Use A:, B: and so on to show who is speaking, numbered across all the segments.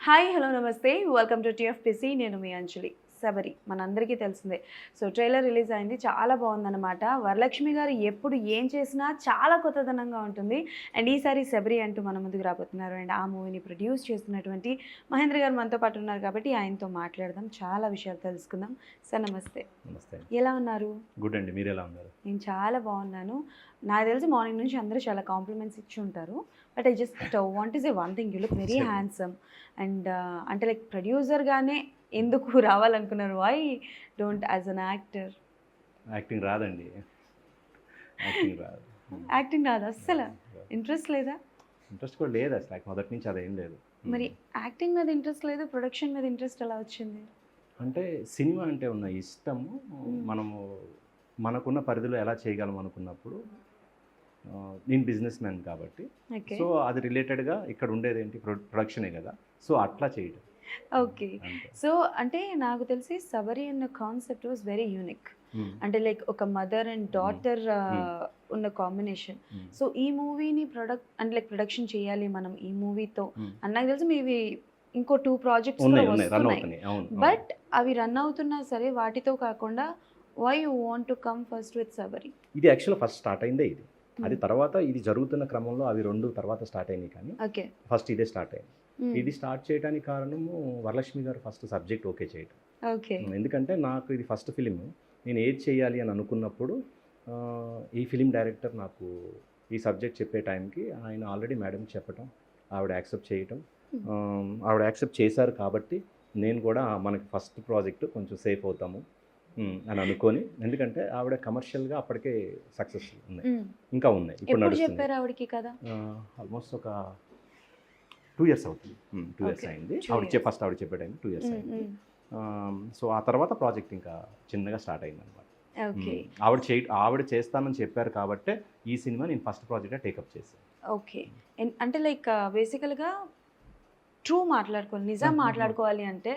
A: Hi hello నమస్తే welcome to TFPC. నేను మీ అంజలి. శబరి మనందరికీ తెలిసిందే. సో ట్రైలర్ రిలీజ్ అయింది, చాలా బాగుందన్నమాట. వరలక్ష్మి గారు ఎప్పుడు ఏం చేసినా చాలా కొత్తదనంగా ఉంటుంది. అండ్ ఈసారి శబరి అంటూ మన ముందుకు రాబోతున్నారు. అండ్ ఆ మూవీని ప్రొడ్యూస్ చేస్తున్నటువంటి మహేంద్ర గారు మనతో పాటు ఉన్నారు కాబట్టి ఆయనతో మాట్లాడదాం, చాలా విషయాలు తెలుసుకుందాం. సార్ నమస్తే.
B: నమస్తే.
A: ఎలా ఉన్నారు?
B: గుడ్ అండి, మీరు ఎలా ఉన్నారు?
A: నేను చాలా బాగున్నాను. నాకు తెలిసి మార్నింగ్ నుంచి అందరూ చాలా కాంప్లిమెంట్స్ ఇచ్చి ఉంటారు. But I just want to say one thing, you look very handsome. And అంటే లైక్ ప్రొడ్యూసర్గానే ఎందుకు రావాలనుకున్నారు? Why don't as an actor?
B: Acting రాదండి, యాక్టింగ్ రాదు.
A: యాక్టింగ్ రాదు అస్సలు? ఇంట్రెస్ట్ లేదా?
B: ఇంట్రెస్ట్ కూడా లేదు అసలు, మొదటి నుంచి అదేం లేదు.
A: మరి యాక్టింగ్ మీద ఇంట్రెస్ట్ లేదు, ప్రొడక్షన్ మీద ఇంట్రెస్ట్ ఎలా వచ్చింది?
B: అంటే సినిమా అంటే ఉన్న ఇష్టము మనము మనకున్న పరిధిలో ఎలా చేయగలం అనుకున్నప్పుడు, నేను బిజినెస్ మ్యాన్ కాబట్టి, సో అది రిలేటెడ్గా ఇక్కడ ఉండేది ఏంటి, ప్రొడక్షనే కదా, సో అట్లా చేయడం.
A: ఓకే. సో అంటే నాకు తెలిసి శబరి అన్న కాన్సెప్ట్ వాజ్ వెరీ యూనిక్. అంటే లైక్ ఒక మదర్ అండ్ డాటర్ ఉన్న కాంబినేషన్. సో ఈ మూవీని ప్రొడక్షన్ చేయాలి మనం ఈ మూవీతో అని నాకు తెలిసి మీవి ఇంకో 2 ప్రాజెక్ట్స్ వస్తున్నాయి. బట్ అవి రన్ అవుతున్నా సరే వాటితో కాకుండా why you want to come first with Sabari?
B: ఇది యాక్చువల్ ఫస్ట్ స్టార్ట్ అయిందే ఇది. అది తర్వాత ఇది జరుగుతున్న క్రమంలో అవి 2 తర్వాత స్టార్ట్ అయినాయి, కానీ ఫస్ట్ ఇదే స్టార్ట్ అయింది. ఇది స్టార్ట్ చేయడానికి కారణము వరలక్ష్మి గారు ఫస్ట్ సబ్జెక్ట్ ఓకే చేయటం. ఎందుకంటే నాకు ఇది ఫస్ట్ ఫిలిం, నేను ఏది చేయాలి అని అనుకున్నప్పుడు ఈ ఫిలిం డైరెక్టర్ నాకు ఈ సబ్జెక్ట్ చెప్పే టైంకి ఆయన ఆల్రెడీ మేడం చెప్పటం, ఆవిడ యాక్సెప్ట్ చేయటం, ఆవిడ యాక్సెప్ట్ చేశారు కాబట్టి నేను కూడా మనకి ఫస్ట్ ప్రాజెక్ట్ కొంచెం సేఫ్ అవుతాము అని అనుకొని, ఎందుకంటే ఆవిడ కమర్షియల్గా అప్పటికే సక్సెస్ ఉన్నాయి, ఇంకా ఉన్నాయి, ఇప్పుడు నడుస్తుంది. ఆల్మోస్ట్ ఒక 2 years అవుతుంది. 2 years అయింది. ఫస్ట్ ఆవిడ చెప్పే టైం 2 years అయింది. సో ఆ తర్వాత ప్రాజెక్ట్ ఇంకా చిన్నగా స్టార్ట్ అయింది అనమాట. ఆవిడ చేస్తానని చెప్పారు కాబట్టి ఈ సినిమా నేను ఫస్ట్ ప్రాజెక్ట్ టేకప్ చేశాను.
A: ఓకే. అంటే లైక్ బేసికల్గా ట్రూ మాట్లాడుకోవాలి, నిజం మాట్లాడుకోవాలి అంటే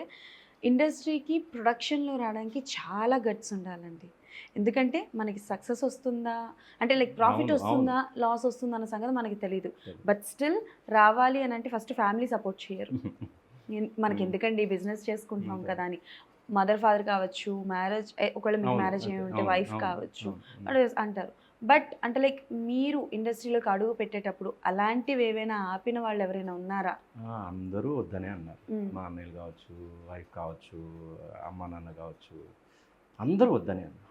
A: ఇండస్ట్రీకి ప్రొడక్షన్లో రావడానికి చాలా గట్స్ ఉండాలండి. ఎందుకంటే మనకి సక్సెస్ వస్తుందా అంటే లైక్ ప్రాఫిట్ వస్తుందా లాస్ వస్తుందా అన్న సంగతి మనకి తెలియదు. బట్ స్టిల్ రావాలి అని అంటే ఫస్ట్ ఫ్యామిలీ సపోర్ట్ చేయరు. మనకి ఎందుకండి బిజినెస్ చేసుకుంటున్నాం కదా అని. మదర్ ఫాదర్ కావచ్చు, మ్యారేజ్ ఒకవేళ మీకు మ్యారేజ్ అయ్యి ఉంటే వైఫ్ కావచ్చు అంటారు. బట్ అంటే లైక్ మీరు ఇండస్ట్రీలోకి అడుగు పెట్టేటప్పుడు అలాంటివి ఏవైనా ఆపిన వాళ్ళు ఎవరైనా ఉన్నారా?
B: అందరూ వద్దనే అన్నారు. మా అన్నయ్యలు కావచ్చు, వైఫ్ కావచ్చు, అమ్మ నాన్న కావచ్చు, అందరూ వద్దనే అన్నారు.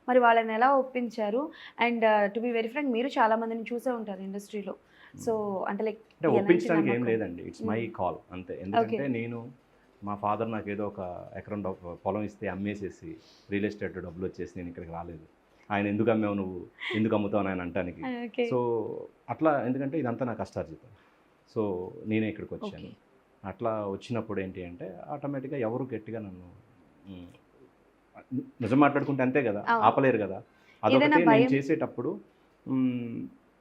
A: మరి వాళ్ళని ఎలా ఒప్పించారు? And to be very frank, మీరు చాలా మందిని చూసే ఉంటారు ఇండస్ట్రీలో. సో అంటే లైక్
B: ఒప్పించడానికి ఏం లేదండి, ఇట్స్ మై కాల్ అంతే. ఎందుకంటే నేను మా ఫాదర్ నాకు ఏదో ఒక ఎకరం పొలం ఇస్తే అమ్మేసేసి రియల్ ఎస్టేట్ డబ్బులు వచ్చేసి నేను ఇక్కడికి రాలేదు. ఆయన ఎందుకు అమ్మావు, నువ్వు ఎందుకు అమ్ముతావు అని ఆయన అంటానికి. సో అట్లా, ఎందుకంటే ఇదంతా నా కష్టార్జితం. సో నేనే ఇక్కడికి వచ్చాను. అట్లా వచ్చినప్పుడు ఏంటి అంటే ఆటోమేటిక్గా ఎవరు గట్టిగా నన్ను నిజం మాట్లాడుకుంటే అంతే కదా, ఆపలేరు కదా. అదొకటి నేను చేసేటప్పుడు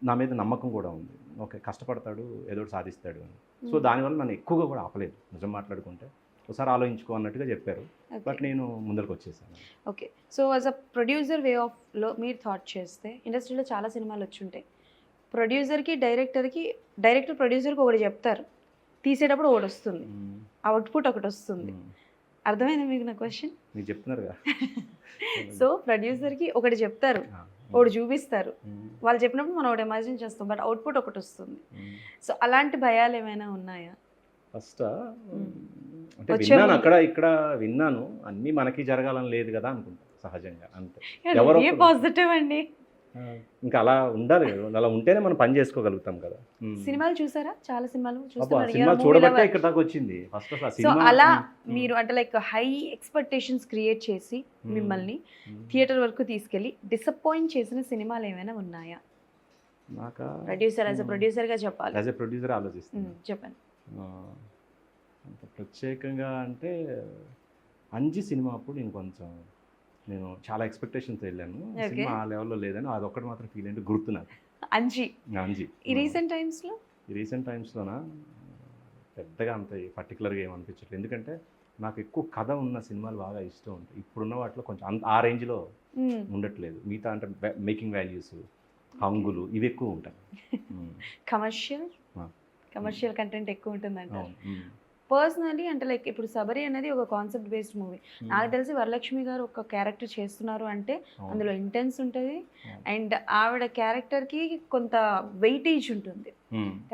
B: నా మీద నమ్మకం కూడా ఉంది. ఓకే, కష్టపడతాడు, ఏదో సాధిస్తాడు అని. సో దానివల్ల నన్ను ఎక్కువగా కూడా ఆపలేదు. నిజం మాట్లాడుకుంటే ఒకసారి ఆలోచించుకో అన్నట్టుగా చెప్పారు. బట్ నేను ముందరకు వచ్చేసాను.
A: Okay. So as a producer way ఆఫ్లో మీరు థాట్ చేస్తే ఇండస్ట్రీలో చాలా సినిమాలు వచ్చి ఉంటాయి. ప్రొడ్యూసర్కి డైరెక్టర్ ప్రొడ్యూసర్కి ఒకటి చెప్తారు, తీసేటప్పుడు ఒకటి వస్తుంది, అవుట్పుట్ ఒకటి వస్తుంది. అర్థమైందా మీకు నా క్వశ్చన్?
B: మీరు చెప్తున్నారుగా.
A: సో ప్రొడ్యూసర్కి ఒకటి చెప్తారు, ఒకటి చూపిస్తారు, వాళ్ళు చెప్పినప్పుడు మనం ఒకటి ఇమాజిన్ చేస్తాం, బట్ అవుట్పుట్ ఒకటి వస్తుంది. సో అలాంటి భయాలు ఏమైనా ఉన్నాయా?
B: ఫస్ట్ అంటే విన్నాను, అక్కడ ఇక్కడ విన్నాను, అన్నీ మనకి జరగాలని లేదు కదా అనుకుంటా సహజంగా, అంతే. ఎవరో
A: పాజిటివ్ అండి,
B: ఇంకా అలా ఉండాలి కదా, అలా ఉంటేనే మనం పని చేసుకోగలుగుతాం కదా.
A: సినిమాలు చూసారా? చాలా సినిమాలు
B: చూడబట్టే ఇక్కడ దాకా వచ్చింది. ఫస్ట్
A: సో అలా మీరు అంటే లైక్ హై ఎక్స్పెక్టేషన్స్ క్రియేట్ చేసి మిమ్మల్ని థియేటర్ వరకు తీసుకెళ్ళి డిసప్పాయింట్ చేసిన సినిమాలు ఏమైనా ఉన్నాయా?
B: నాకు
A: ప్రొడ్యూసర్గా చెప్పాలి,
B: యాజ్ ఎ ప్రొడ్యూసర్ ఆలోచిస్తాను.
A: చెప్పండి.
B: అంత ప్రత్యేకంగా అంటే అంజి సినిమా అప్పుడు నేను చాలా ఎక్స్పెక్టేషన్స్ వెళ్ళాను. సినిమా ఆ లెవెల్లో లేదని అదొక్కటి మాత్రం ఫీల్ అయింది, గుర్తు నాకు. అంజి
A: ఈ రీసెంట్
B: టైమ్స్లోనా పెద్దగా అంత పర్టికులర్గా ఏమనిపించట్లేదు. ఎందుకంటే నాకు ఎక్కువ కథ ఉన్న సినిమాలు బాగా ఇష్టం ఉంటాయి. ఇప్పుడున్న వాటిలో కొంచెం ఆ రేంజ్లో ఉండట్లేదు. మిగతా అంటే మేకింగ్ వాల్యూస్, హంగులు ఇవి ఎక్కువ ఉంటాయి.
A: కమర్షియల్ కంటెంట్ ఎక్కువ ఉంటుందంట. పర్సనలీ అంటే లైక్ ఇప్పుడు సబరి అనేది ఒక కాన్సెప్ట్ బేస్డ్ మూవీ. నాకు తెలిసి వరలక్ష్మి గారు ఒక క్యారెక్టర్ చేస్తున్నారు అంటే అందులో ఇంటెన్స్ ఉంటుంది అండ్ ఆవిడ క్యారెక్టర్కి కొంత వెయిటేజ్ ఉంటుంది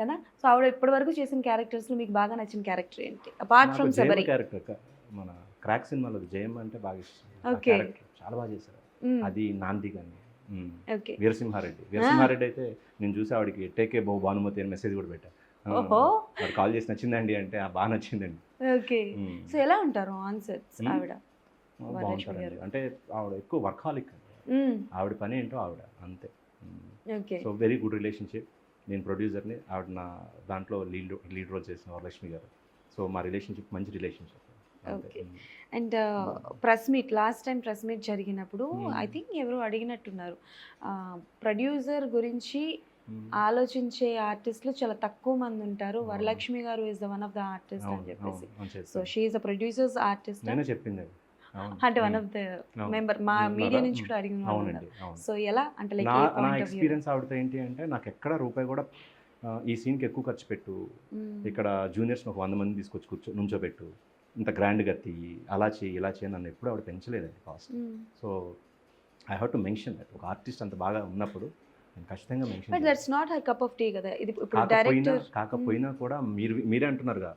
A: కదా. సో ఆవిడ ఇప్పటి వరకు చేసిన క్యారెక్టర్స్లో మీకు బాగా నచ్చిన క్యారెక్టర్ ఏంటి అపార్ట్ ఫ్రమ్ సబరి?
B: క్యారెక్టర్ మన క్రాక్ సినిమాలో జయం అంటే బాగా ఇష్టం.
A: ఓకే,
B: చాలా బాగా చేశారు. అది నాంది కానీ
A: ఓకే.
B: వీరసింహారెడ్డి అయితే నేను చూసి ఆవిడకి టేకే బహు భానుమతి అని మెసేజ్ కూడా పెట్టా.
A: ఓహో,
B: వాడు కాల్ చేసి నచ్చిందండి అంటే బాగా నచ్చిందండి.
A: ఓకే. సో ఎలా ఉంటారు ఆన్ సెట్స్ ఆవిడ?
B: బాగుంటారండి. అంటే ఆవిడ ఎక్కువ వర్కాలిక్ అండి. ఆవిడ పని ఏంటో ఆవిడ అంతే.
A: Okay.
B: So very good relationship. నేను ప్రొడ్యూసర్ని, ఆవిడ నా దాంట్లో లీడ్ రోల్ చేసిన వరలక్ష్మి గారు. సో మా రిలేషన్షిప్ మంచి relationship.
A: Okay. And press meet, last time press meet జరిగినప్పుడు ఐ థింక్ ఎవరు అడిగినట్టున్నారు, ప్రొడ్యూసర్ గురించి ఆలోచించే ఆర్టిస్టులు చాలా తక్కువ మంది ఉంటారు, వరలక్ష్మి గారు is the one of the artist అని చెప్పేసి. So she is a producers artist
B: చెప్పింది
A: అంటే వన్ ఆఫ్ ద మెంబర్ మా మీడియా నుంచి కూడా అడిగిన. సో ఎలా అంటే లైక్
B: నా ఎక్స్పీరియన్స్ ఆవిడతో ఏంటి అంటే, నాకు ఎక్కడ రూపాయి కూడా ఈ సీన్కి ఎక్కువ ఖర్చు పెట్టు, ఇక్కడ జూనియర్స్ ఒక 100 మంది తీసుకొచ్చి నుంచోబెట్టు, ఇంత గ్రాండ్గా తీయి, అలా చేయి ఇలా చేయి, నన్ను ఎప్పుడు ఆవిడ పెంచలేదండి cost. So I have to mention that. ఒక ఆర్టిస్ట్ అంత బాగా ఉన్నప్పుడు నేను ఖచ్చితంగా mention.
A: But that's not her cup of tea కదా. ఇది ఇప్పుడు డైరెక్టర్
B: కాకపోయినా కూడా మీరే అంటున్నారుగా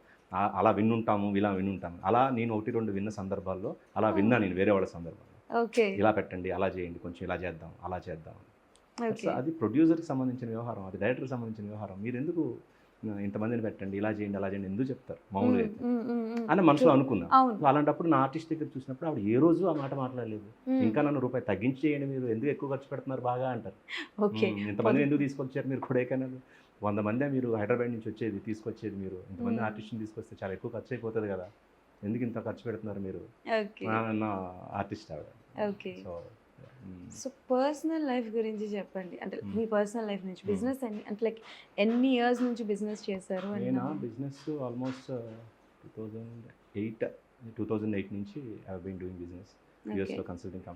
B: అలా విన్నుంటాము ఇలా విన్నుంటాము. అలా నేను 1-2 విన్న సందర్భాల్లో అలా విన్నా నేను వేరే వాళ్ళ సందర్భాల్లో.
A: ఓకే,
B: ఇలా పెట్టండి, అలా చేయండి, కొంచెం ఇలా చేద్దాం, అలా చేద్దాం. అది ప్రొడ్యూసర్కి సంబంధించిన వ్యవహారం, అది డైరెక్టర్కి సంబంధించిన వ్యవహారం. మీరు ఎందుకు ఇంతమందిని పెట్టండి, ఇలా చేయండి అలా చేయండి ఎందుకు చెప్తారు మామూలుగా అయితే అని మనసులో అనుకున్నా. అలాంటప్పుడు నా ఆర్టిస్ట్ దగ్గర చూసినప్పుడు ఆవిడ ఏ రోజు ఆ మాట మాట్లాడలేదు. ఇంకా నన్ను రూపాయి తగ్గించి చేయండి, మీరు ఎందుకు ఎక్కువ ఖర్చు పెడుతున్నారు బాగా అంటారు. ఇంతమంది ఎందుకు తీసుకొచ్చారు మీరు కొడైకెనాల్, 100 మందే మీరు హైదరాబాద్ నుంచి వచ్చేది తీసుకొచ్చేది, మీరు ఇంతమంది ఆర్టిస్ట్ని తీసుకొస్తే చాలా ఎక్కువ ఖర్చు అయిపోతుంది కదా, ఎందుకు ఇంత ఖర్చు పెడుతున్నారు మీరు అన్న ఆర్టిస్ట్ ఆవిడ.
A: ఓకే. సో పర్సనల్ లైఫ్ గురించి చెప్పండి, అంటే మీ పర్సనల్ లైఫ్ నుంచి. బిజినెస్ అంటే లైక్ ఎన్ని ఇయర్స్ నుంచి బిజినెస్ చేశారు?
B: నేను బిజినెస్ ఆల్మోస్ట్ 2008 నుంచి I have been doing business. యూఎస్లో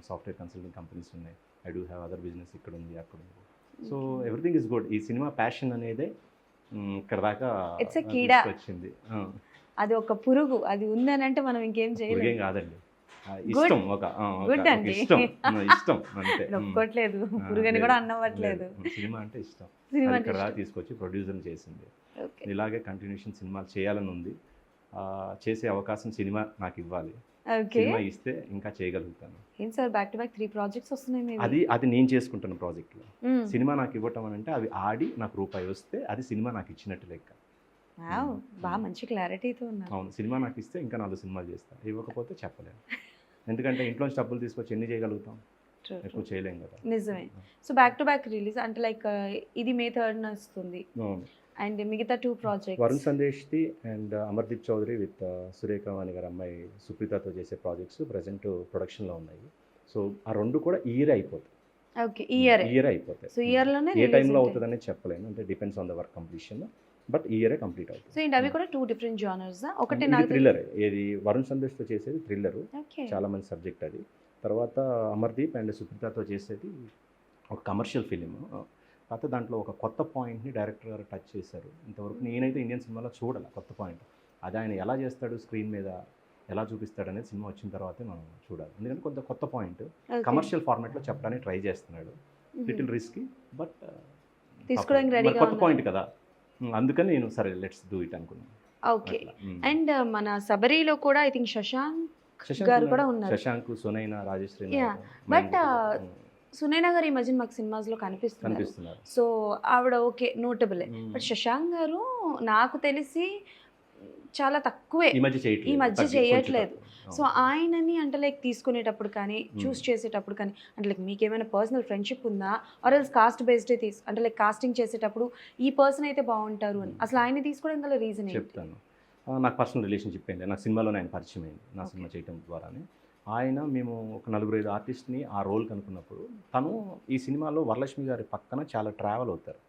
B: సాఫ్ట్వేర్ కన్సల్టింగ్ కంపెనీస్ ఉన్నాయి. I do have other business, ఇక్కడ ఉంది అక్కడ ఉంది. So everything is good. ఈ సినిమా ప్యాషన్ అనేదే ఇక్కడ దాకా వచ్చింది.
A: అది ఒక పురుగు, అది ఉందని అంటే మనం ఇంకేం చేయలేం.
B: కాదండి, ఇష్టం, ఒక ఇష్టం అంతే.
A: ఒప్పుకోవట్లేదు, పురుగని కూడా అన్నవట్లేదు.
B: సినిమా అంటే ఇష్టం, ఇక్కడ దాకా తీసుకొచ్చి ప్రొడ్యూసర్ చేసింది. ఇలాగే కంటిన్యూషన్ సినిమాలు చేయాలని ఉంది. చేసే అవకాశం సినిమా నాకు ఇవ్వాలి. సినిమా ఇస్తే ఇంకా చేయగలుగుతాను.
A: ఏంటి sir, back to back 3 projects వస్తున్నాయి.
B: అది నేను చేసుకుంటున్న ప్రాజెక్టులో. సినిమా నాకు ఇవ్వటం అని అంటే అవి ఆడి నాకు రూపాయి వస్తే అది సినిమా నాకు ఇచ్చినట్టు లెక్క.
A: బాగా మంచి క్లారిటీతో ఉన్నారు.
B: అవును, సినిమా నాకు ఇస్తే ఇంకా 4 సినిమాలు చేస్తాను, ఇవ్వకపోతే చెప్పలేను. ఎందుకంటే ఇంట్లో నుంచి డబ్బులు తీసుకొచ్చి ఎన్ని చేయగలుగుతాం, ఎక్కువ చేయలేం కదా.
A: నిజమే. So back to back release అంటే లైక్ ఇది May 3rd వస్తుంది అండ్ మిగతా 2 ప్రాజెక్ట్స్
B: వరుణ్ సందేశ్ది అండ్ అమర్దీప్ చౌదరి విత్ సురేఖ వాణి గారి అమ్మాయి సుప్రీతతో చేసే ప్రాజెక్ట్స్ ప్రజెంట్ ప్రొడక్షన్లో ఉన్నాయి. సో ఆ 2 కూడా ఈ ఇయర్ అయిపోతాయి.
A: ఓకే, ఈ ఇయర్ అయిపోతాయి. సో ఇయర్లోనే
B: ఏ టైంలో అవుతుందని చెప్పలేను, అంటే depends on the work completion. But ఈ ఇయరే కంప్లీట్ అవుతుంది.
A: సో ఏంటి అవి కూడా 2 డిఫరెంట్ జానర్స్? ఒకటి
B: థ్రిల్లర్, ఏది వరుణ్ సందేశ్తో చేసేది థ్రిల్లర్, చాలా మంచి సబ్జెక్ట్ అది. తర్వాత అమర్దీప్ అండ్ సుప్రీతతో చేసేది ఒక కమర్షియల్ ఫిలిం. కాకపోతే దాంట్లో ఒక కొత్త పాయింట్ని డైరెక్టర్ గారు టచ్ చేశారు. ఇంతవరకు నేనైతే ఇండియన్ సినిమాలో చూడాలి కొత్త పాయింట్. అది ఆయన ఎలా చేస్తాడు, స్క్రీన్ మీద ఎలా చూపిస్తాడు అనేది సినిమా వచ్చిన తర్వాతే మనం చూడాలి. ఎందుకంటే కొంత కొత్త పాయింట్ కమర్షియల్ ఫార్మాట్లో చెప్పడానికి ట్రై చేస్తున్నాడు. లిటిల్ రిస్కీ, బట్ కొత్త పాయింట్ కదా, అందుకని నేను సరే లెట్స్ డూ ఇట్ అనుకున్నాను.
A: ఓకే. అండ్ మన సబరిలో కూడా ఐ థింక్ శశాంక్ గారు కూడా ఉన్నారు.
B: శశాంక్, సునైనా, రాజశ్రీ.
A: బట్ సునైనా గారు ఈ మధ్య మాకు సినిమాస్లో కనిపిస్తున్నారు. సో ఆవిడ ఓకే నోటబులే. బట్ శశాంక్ గారు నాకు తెలిసి చాలా తక్కువే ఈ మధ్య చేయట్లేదు. సో ఆయనని అంటే లైక్ తీసుకునేటప్పుడు కానీ చూస్ చేసేటప్పుడు కానీ అంటే లైక్ మీకు ఏమైనా పర్సనల్ ఫ్రెండ్షిప్ ఉందా, ఆర్ ఎల్స్ కాస్ట్ బేస్డే అంటే లైక్ కాస్టింగ్ చేసేటప్పుడు ఈ పర్సన్ అయితే బాగుంటారు అని అసలు ఆయన తీసుకోవడం గల రీజన్
B: చెప్తాను. నాకు పర్సనల్ రిలేషన్షిప్ అయింది, నాకు సినిమాలోనే ఆయన పరిచయం అయింది, నా సినిమా చేయటం ద్వారానే. ఆయన మేము ఒక 4-5 ఆర్టిస్ట్ని ఆ రోల్ కనుక్కున్నప్పుడు తను ఈ సినిమాలో వరలక్ష్మి గారి పక్కన చాలా ట్రావెల్ అవుతారు.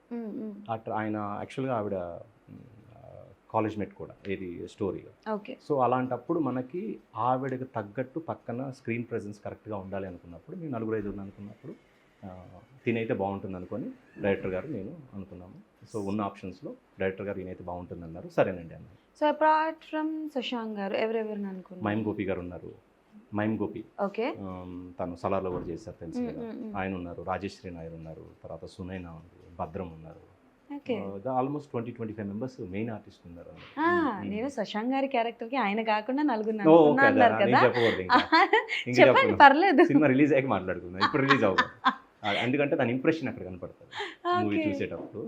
B: ఆయన యాక్చువల్గా ఆవిడ కాలేజ్ మేట్ కూడా, ఏది స్టోరీలో. సో అలాంటప్పుడు మనకి ఆవిడకి తగ్గట్టు పక్కన స్క్రీన్ ప్రెజెన్స్ కరెక్ట్గా ఉండాలి అనుకున్నప్పుడు మేము 4-5 అనుకున్నప్పుడు తినైతే బాగుంటుంది అనుకొని డైరెక్టర్ గారు నేను అనుకున్నాము. సో ఉన్న ఆప్షన్స్లో డైరెక్టర్ గారు ఈయనైతే బాగుంటుంది అన్నారు, సరేనండి అన్నారు.
A: సో అపార్ట్ ఫ్రమ్ శశాంక్ గారు ఎవరెవరిని అనుకున్నారు?
B: మైమ్ గోపి గారు ఉన్నారు. Mime Gopi
A: okay.
B: తను సలార్లో కూడా చేశారు తెలుసు కదా. ఆయన ఉన్నారు. రాజేశ్వరి నాయర్ ఉన్నారు. తర్వాత సునైనా ఉంది. భద్రం ఉన్నారు.
A: Okay.
B: Almost 20-25 members main artist ఉన్నారు.
A: నేను శశాంక్ గారి క్యారెక్టర్ కి ఆయన కాకుండా నలుగురు
B: ఓ,
A: అన్నారు
B: నేను
A: కదా.
B: చెప్పకూడదు ఇంకా. ఇంకా
A: చెప్పండి,
B: చెప్పను.
A: పర్లేదు.
B: సినిమా రిలీజ్ అయ్యాక మాట్లాడుకుందాం, ఇప్పుడు రిలీజ్ అవ్వదు. ఎందుకంటే దాని ఇంప్రెషన్ అక్కడ కనపడుతుంది మూవీ
A: Okay.
B: చూసేటప్పుడు.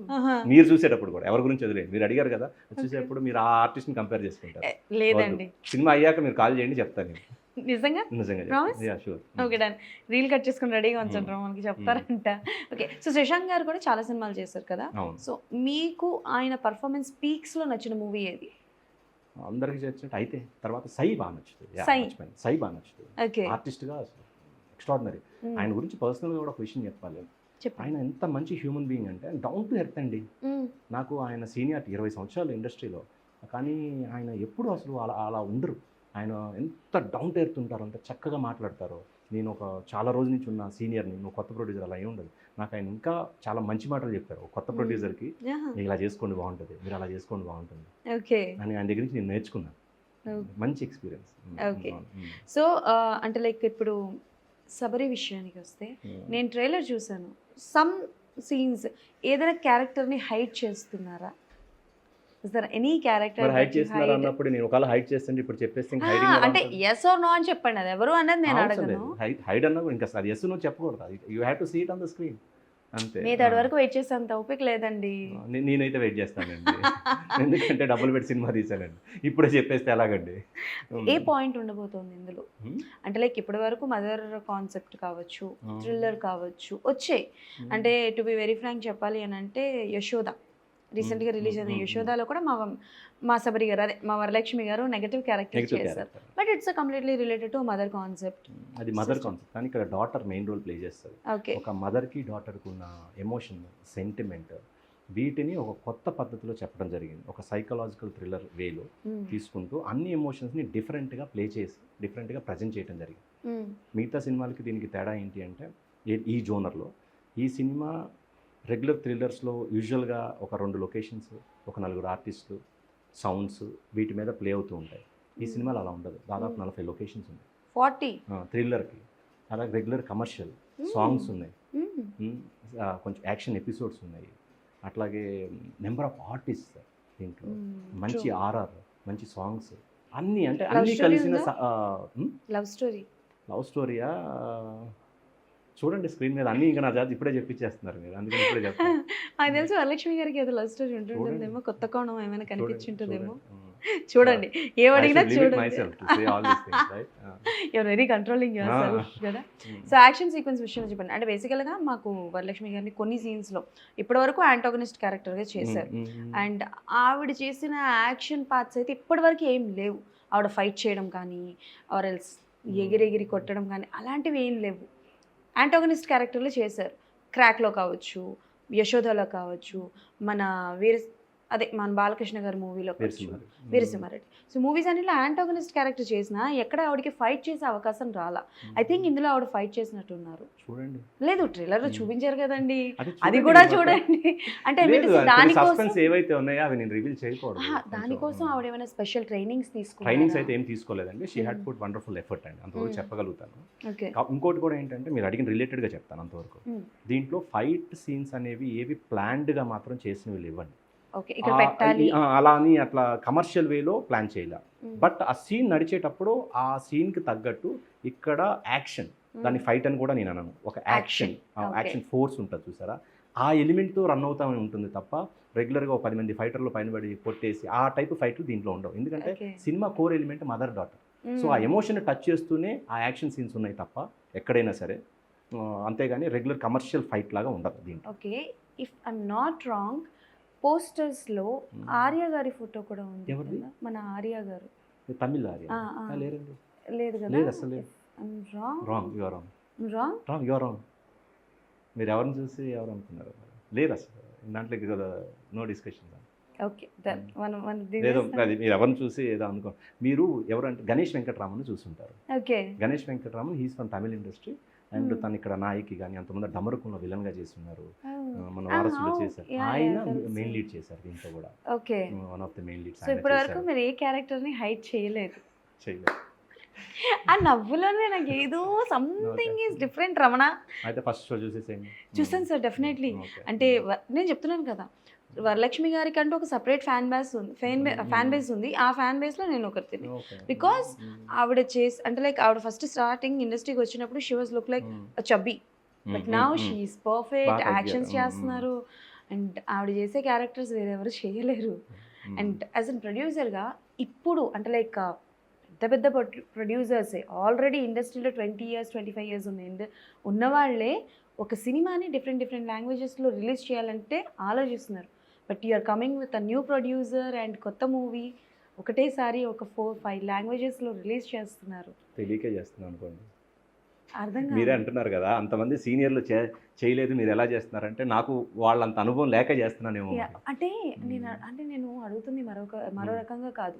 B: మీరు చూసేటప్పుడు కూడా ఎవరి గురించి వదిలేదు, మీరు అడిగారు కదా, చూసేటప్పుడు మీరు ఆ ఆర్టిస్ట్ని కంపేర్ చేసుకుంటారు.
A: లేదండి,
B: సినిమా అయ్యాక మీరు కాల్ చేయండి, చెప్తాను నేను.
A: నిజంగా
B: నిజంగా
A: Promise?
B: Sure.
A: Okay done. Reel cut చేసుకుని రెడీగా ఉంచండి, మనకి చెప్తారంట. ఓకే, సో శశాంక్ గారు కూడా చాలా సినిమాలు చేశారు కదా.
B: అవును,
A: సో మీకు ఆయన పర్ఫార్మెన్స్ పీక్స్ లో నచ్చిన మూవీ ఏది?
B: అందరికి చేసినట్టు అయితే తర్వాత సై బాగా నచ్చుతుంది.
A: సై.
B: సై బాగా నచ్చుతుంది.
A: ఓకే.
B: ఆర్టిస్ట్గా ఎక్స్ట్రాడినరీ. ఆయన గురించి పర్సనల్గా కూడా ఒక విషయం చెప్పాలి.
A: చెప్పండి.
B: ఆయన ఎంత మంచి హ్యూమన్ బీయింగ్ అంటే డౌన్ టు ఎర్త్ అండి. నాకు ఆయన సీనియర్ 20 సంవత్సరాలు ఇండస్ట్రీలో, కానీ ఆయన ఎప్పుడు అసలు అలా ఉండరు. ఆయన ఎంత డౌన్ టు ఎర్త్ ఉంటారో, అంత చక్కగా మాట్లాడతారో. నేను ఒక చాలా రోజుల నుంచి ఉన్న సీనియర్ని, నువ్వు కొత్త ప్రొడ్యూసర్ అలా ఏమి ఉండదు. నాకు ఆయన ఇంకా చాలా మంచి మాటలు చెప్పారు. ఒక కొత్త ప్రొడ్యూసర్కి మీరు ఇలా చేసుకోండి బాగుంటుంది, మీరు అలా చేసుకోండి బాగుంటుంది
A: ఓకే
B: అని ఆయన దగ్గర నుంచి నేను నేర్చుకున్నాను. మంచి ఎక్స్పీరియన్స్.
A: ఓకే. సో అంటే లైక్ ఇప్పుడు సబరి విషయానికి వస్తే, నేను ట్రైలర్ చూసాను. సమ్ సీన్స్ ఏదైనా క్యారెక్టర్ని హైడ్ చేస్తున్నారా? Is there any character
B: hide చేస్తున్నారు అన్నప్పుడు నేను ఒకవేళ హైడ్ చేస్తుంటే ఇప్పుడు చెప్పేస్తే
A: అంటే ఎస్ ఆర్ నో అని చెప్పండి, అది ఎవరు అన్నది నేను అడగను.
B: హైడ్ అన్నా ఇంకా అది ఎస్ నో చెప్పకూడదు. You have to see it on the screen అంతే.
A: మీ థర్డ్ వరకు వెయిట్ చేసేంత ఓపిక లేదండి.
B: నేనైతే వెయిట్ చేస్తానండి, ఎందుకంటే డబుల్ బెడ్ సినిమా తీసానండి. ఇప్పుడే చెప్పేస్తే ఎలాగండి?
A: ఏ పాయింట్ ఉండబోతోంది ఇందులో? అంటే లైక్ ఇప్పటి వరకు మదర్ కాన్సెప్ట్ కావచ్చు, థ్రిల్లర్ కావచ్చు వచ్చాయి. అంటే టు బి వెరీ ఫ్రాంక్ చెప్పాలి అని అంటే యశోద రీసెంట్గా రిలీజ్ అయిన యశోదాలో కూడా మా సబరి గారు, అదే మా వరలక్ష్మి గారు నెగటివ్ క్యారెక్టర్ చేశారు. But it's completely related to mother concept.
B: అది మదర్ కాన్సెప్ట్, కానీ ఇక్కడ డాటర్ మెయిన్ రోల్ ప్లే చేస్తుంది.
A: ఓకే.
B: ఒక మదర్కి డాటర్కి ఉన్న ఎమోషన్, సెంటిమెంట్, వీటిని ఒక కొత్త పద్ధతిలో చెప్పడం జరిగింది. ఒక సైకలాజికల్ థ్రిల్లర్ వేలో తీసుకుంటూ అన్ని ఎమోషన్స్ని డిఫరెంట్గా ప్లే చేసి డిఫరెంట్గా ప్రజెంట్ చేయడం జరిగింది. మిగతా సినిమాలకి దీనికి తేడా ఏంటి అంటే, ఈ జోనర్లో ఈ సినిమా రెగ్యులర్ థ్రిల్లర్స్లో యూజువల్గా ఒక 2 లొకేషన్స్, ఒక 4 ఆర్టిస్టులు, సౌండ్స్, వీటి మీద ప్లే అవుతూ ఉంటాయి. ఈ సినిమాలో అలా ఉండదు. దాదాపు 40 లొకేషన్స్ ఉన్నాయి
A: 40
B: థ్రిల్లర్కి. అలాగే రెగ్యులర్ కమర్షియల్ సాంగ్స్ ఉన్నాయి, కొంచెం యాక్షన్ ఎపిసోడ్స్ ఉన్నాయి. అట్లాగే నెంబర్ ఆఫ్ ఆర్టిస్ట్ దీంట్లో, మంచి ఆర్ఆర్, మంచి సాంగ్స్, అన్నీ అంటే అన్నీ కలిసిన లవ్ స్టోరీయా చూడండి స్క్రీన్ మీద అన్నీ. ఇంకా నా జాతి ఇప్పుడే చెప్పించేస్తున్నారు మీరు, అందుకని ఇప్పుడే చెప్తాను.
A: నాకు తెలిసి వరలక్ష్మి గారికి ఏదో లవ్ స్టోరీ ఉంటుందేమో, కొత్త కోణం ఏమైనా కనిపించుంటుందేమో. చూడండి, ఏం అడిగినా చూడండి. You're very controlling yourself కదా. సో యాక్షన్ సీక్వెన్స్ విషయంలో చెప్పండి. అంటే బేసికల్గా మాకు వరలక్ష్మి గారిని కొన్ని సీన్స్లో ఇప్పటివరకు యాంటాగనిస్ట్ క్యారెక్టర్గా చేశారు. అండ్ ఆవిడ చేసిన యాక్షన్ పార్ట్స్ అయితే ఇప్పటివరకు ఏం లేవు. ఆవిడ ఫైట్ చేయడం కానీ, ఆర్ ఎల్స్ ఎగిరెగిరి కొట్టడం కానీ అలాంటివి ఏం లేవు. యాంటాగనిస్ట్ క్యారెక్టర్లో చేశారు. క్రాక్లో కావచ్చు, యశోదలో కావచ్చు, మన మన బాలకృష్ణ గారి మూవీలో కావచ్చు, వీరసింహారెడ్డి. సో మూవీస్ అన్నిట్లో యాంటాగనిస్ట్ క్యారెక్టర్ చేసినా ఎక్కడ ఆవిడకి ఫైట్ చేసే అవకాశం రాలా. ఐ థింక్ ఇందులో ఆవిడ ఫైట్ చేసినట్టున్నారు.
B: చూడండి,
A: లేదు ట్రైలర్లో చూపించారు కదండి, అది కూడా చూడండి. అంటే దానికోసం
B: ఏవైతే ఉన్నాయో అవి నేను రివీల్ చేయకూడదు.
A: దానికోసం ఆవిడ ఏమైనా స్పెషల్ ట్రైనింగ్స్
B: ట్రైనింగ్స్ అయితే ఏం తీసుకోలేదండి. She had put wonderful effort అండి, అంతవరకు చెప్పగలుగుతాను. ఇంకోటి కూడా ఏంటంటే, మీరు అడిగిన రిలేటెడ్గా చెప్తాను అంతవరకు. దీంట్లో ఫైట్ సీన్స్ అనేవి ఏవి ప్లాన్డ్గా మాత్రం చేసినవి లేవండి. అలా అని అట్లా కమర్షియల్ వేలో ప్లాన్ చేయాల. బట్ ఆ సీన్ నడిచేటప్పుడు ఆ సీన్కి తగ్గట్టు ఇక్కడ యాక్షన్, దాన్ని ఫైట్ అని కూడా నేను అనను, ఒక యాక్షన్ ఫోర్స్ ఉంటుంది చూసారా, ఆ ఎలిమెంట్తో రన్ అవుతా ఉంటుంది తప్ప రెగ్యులర్గా ఒక 10 మంది ఫైటర్లు పైన పడి కొట్టేసి ఆ టైప్ ఫైట్లు దీంట్లో ఉండవు. ఎందుకంటే cinema core element mother daughter. So ఆ ఎమోషన్ టచ్ చేస్తూనే ఆ యాక్షన్ సీన్స్ ఉన్నాయి తప్ప ఎక్కడైనా సరే, అంతేగాని రెగ్యులర్ కమర్షియల్ ఫైట్ లాగా ఉండదు దీంట్లో.
A: Okay, if I'm not wrong, పోస్టర్స్లో ఆర్య గారి ఫోటో కూడా ఉంది. మన ఆర్య గారు,
B: తమిళ ఆర్య లేరండి?
A: లేదు కదా,
B: లేదు అసలు. రాంగ్. మీరు ఎవరిని చూసి ఎవరు అనుకున్నారు? లేదు అసలు, దాంట్లో కదా నో డిస్కషన్.
A: ఓకే,
B: లేదో అది మీరు ఎవరిని చూసి ఏదో అనుకో. మీరు ఎవరంటే గణేష్ వెంకటరామన్ చూస్తుంటారు.
A: Okay,
B: Ganesh Venkataraman he's from Tamil industry. And
A: Hmm.
B: తను ఇక్కడ నాయకి కానీ అంతమంది డమరుకంలో విలన్గా చేస్తున్నారు. మన
A: Ah,
B: వారసులో
A: oh,
B: చేశారు.
A: yeah,
B: ఆయన
A: yeah, తెలుసు.
B: మెయిన్ లీడ్ చేశారు దీంట్లో కూడా.
A: Okay.
B: One of the main leads
A: so ఇప్పటి వరకు మీరు ఏ క్యారెక్టర్ని హైట్ చేయలేదు.
B: చేయలేదు.
A: ఆ నవ్వులోనే నాకు ఏదో సంథింగ్ ఈజ్ డిఫరెంట్ రమణ.
B: అయితే ఫస్ట్ షో చూసేసేయండి.
A: చూసాను సార్, డెఫినెట్లీ.
B: Okay.
A: అంటే నేను చెప్తున్నాను కదా, వరలక్ష్మి గారికి అంటూ ఒక సపరేట్ ఫ్యాన్ బేస్ ఉంది. ఆ ఫ్యాన్ బేస్లో నేను ఒకరిని.
B: Okay.
A: బికాస్ ఆవిడ అంటే లైక్ ఆవిడ ఫస్ట్ స్టార్టింగ్ ఇండస్ట్రీకి వచ్చినప్పుడు she was look like chubby, but now she is perfect,
B: బాగా
A: యాక్షన్స్
B: తగ్గారు.
A: చేస్తున్నారు. అండ్ ఆవిడ చేసే క్యారెక్టర్స్ వేరెవరు చేయలేరు. అండ్ యాజ్ అన్ ప్రొడ్యూసర్గా ఇప్పుడు అంటే లైక్ పెద్ద పెద్ద ప్రొడ్యూసర్సే ఆల్రెడీ ఇండస్ట్రీలో 20 years 25 years ఉన్నవాళ్ళే ఒక సినిమాని డిఫరెంట్ లాంగ్వేజెస్లో రిలీజ్ చేయాలంటే ఆలోచిస్తున్నారు. But you are coming with a new producer and కొత్త మూవీ ఒకటేసారి ఒక 4-5 లాంగ్వేజెస్లో రిలీజ్ చేస్తున్నారు.
B: తెలియకే చేస్తున్నాను అనుకోండి.
A: అర్థం
B: మీరే
A: కాదు.
B: అంటున్నారు కదా అంతమంది సీనియర్లు చేయలేదు మీరు ఎలా చేస్తున్నారంటే నాకు వాళ్ళంత అనుభవం లేక చేస్తున్నానేమో.
A: Yeah, అంటే నేను అడుగుతుంది మరో రకంగా కాదు.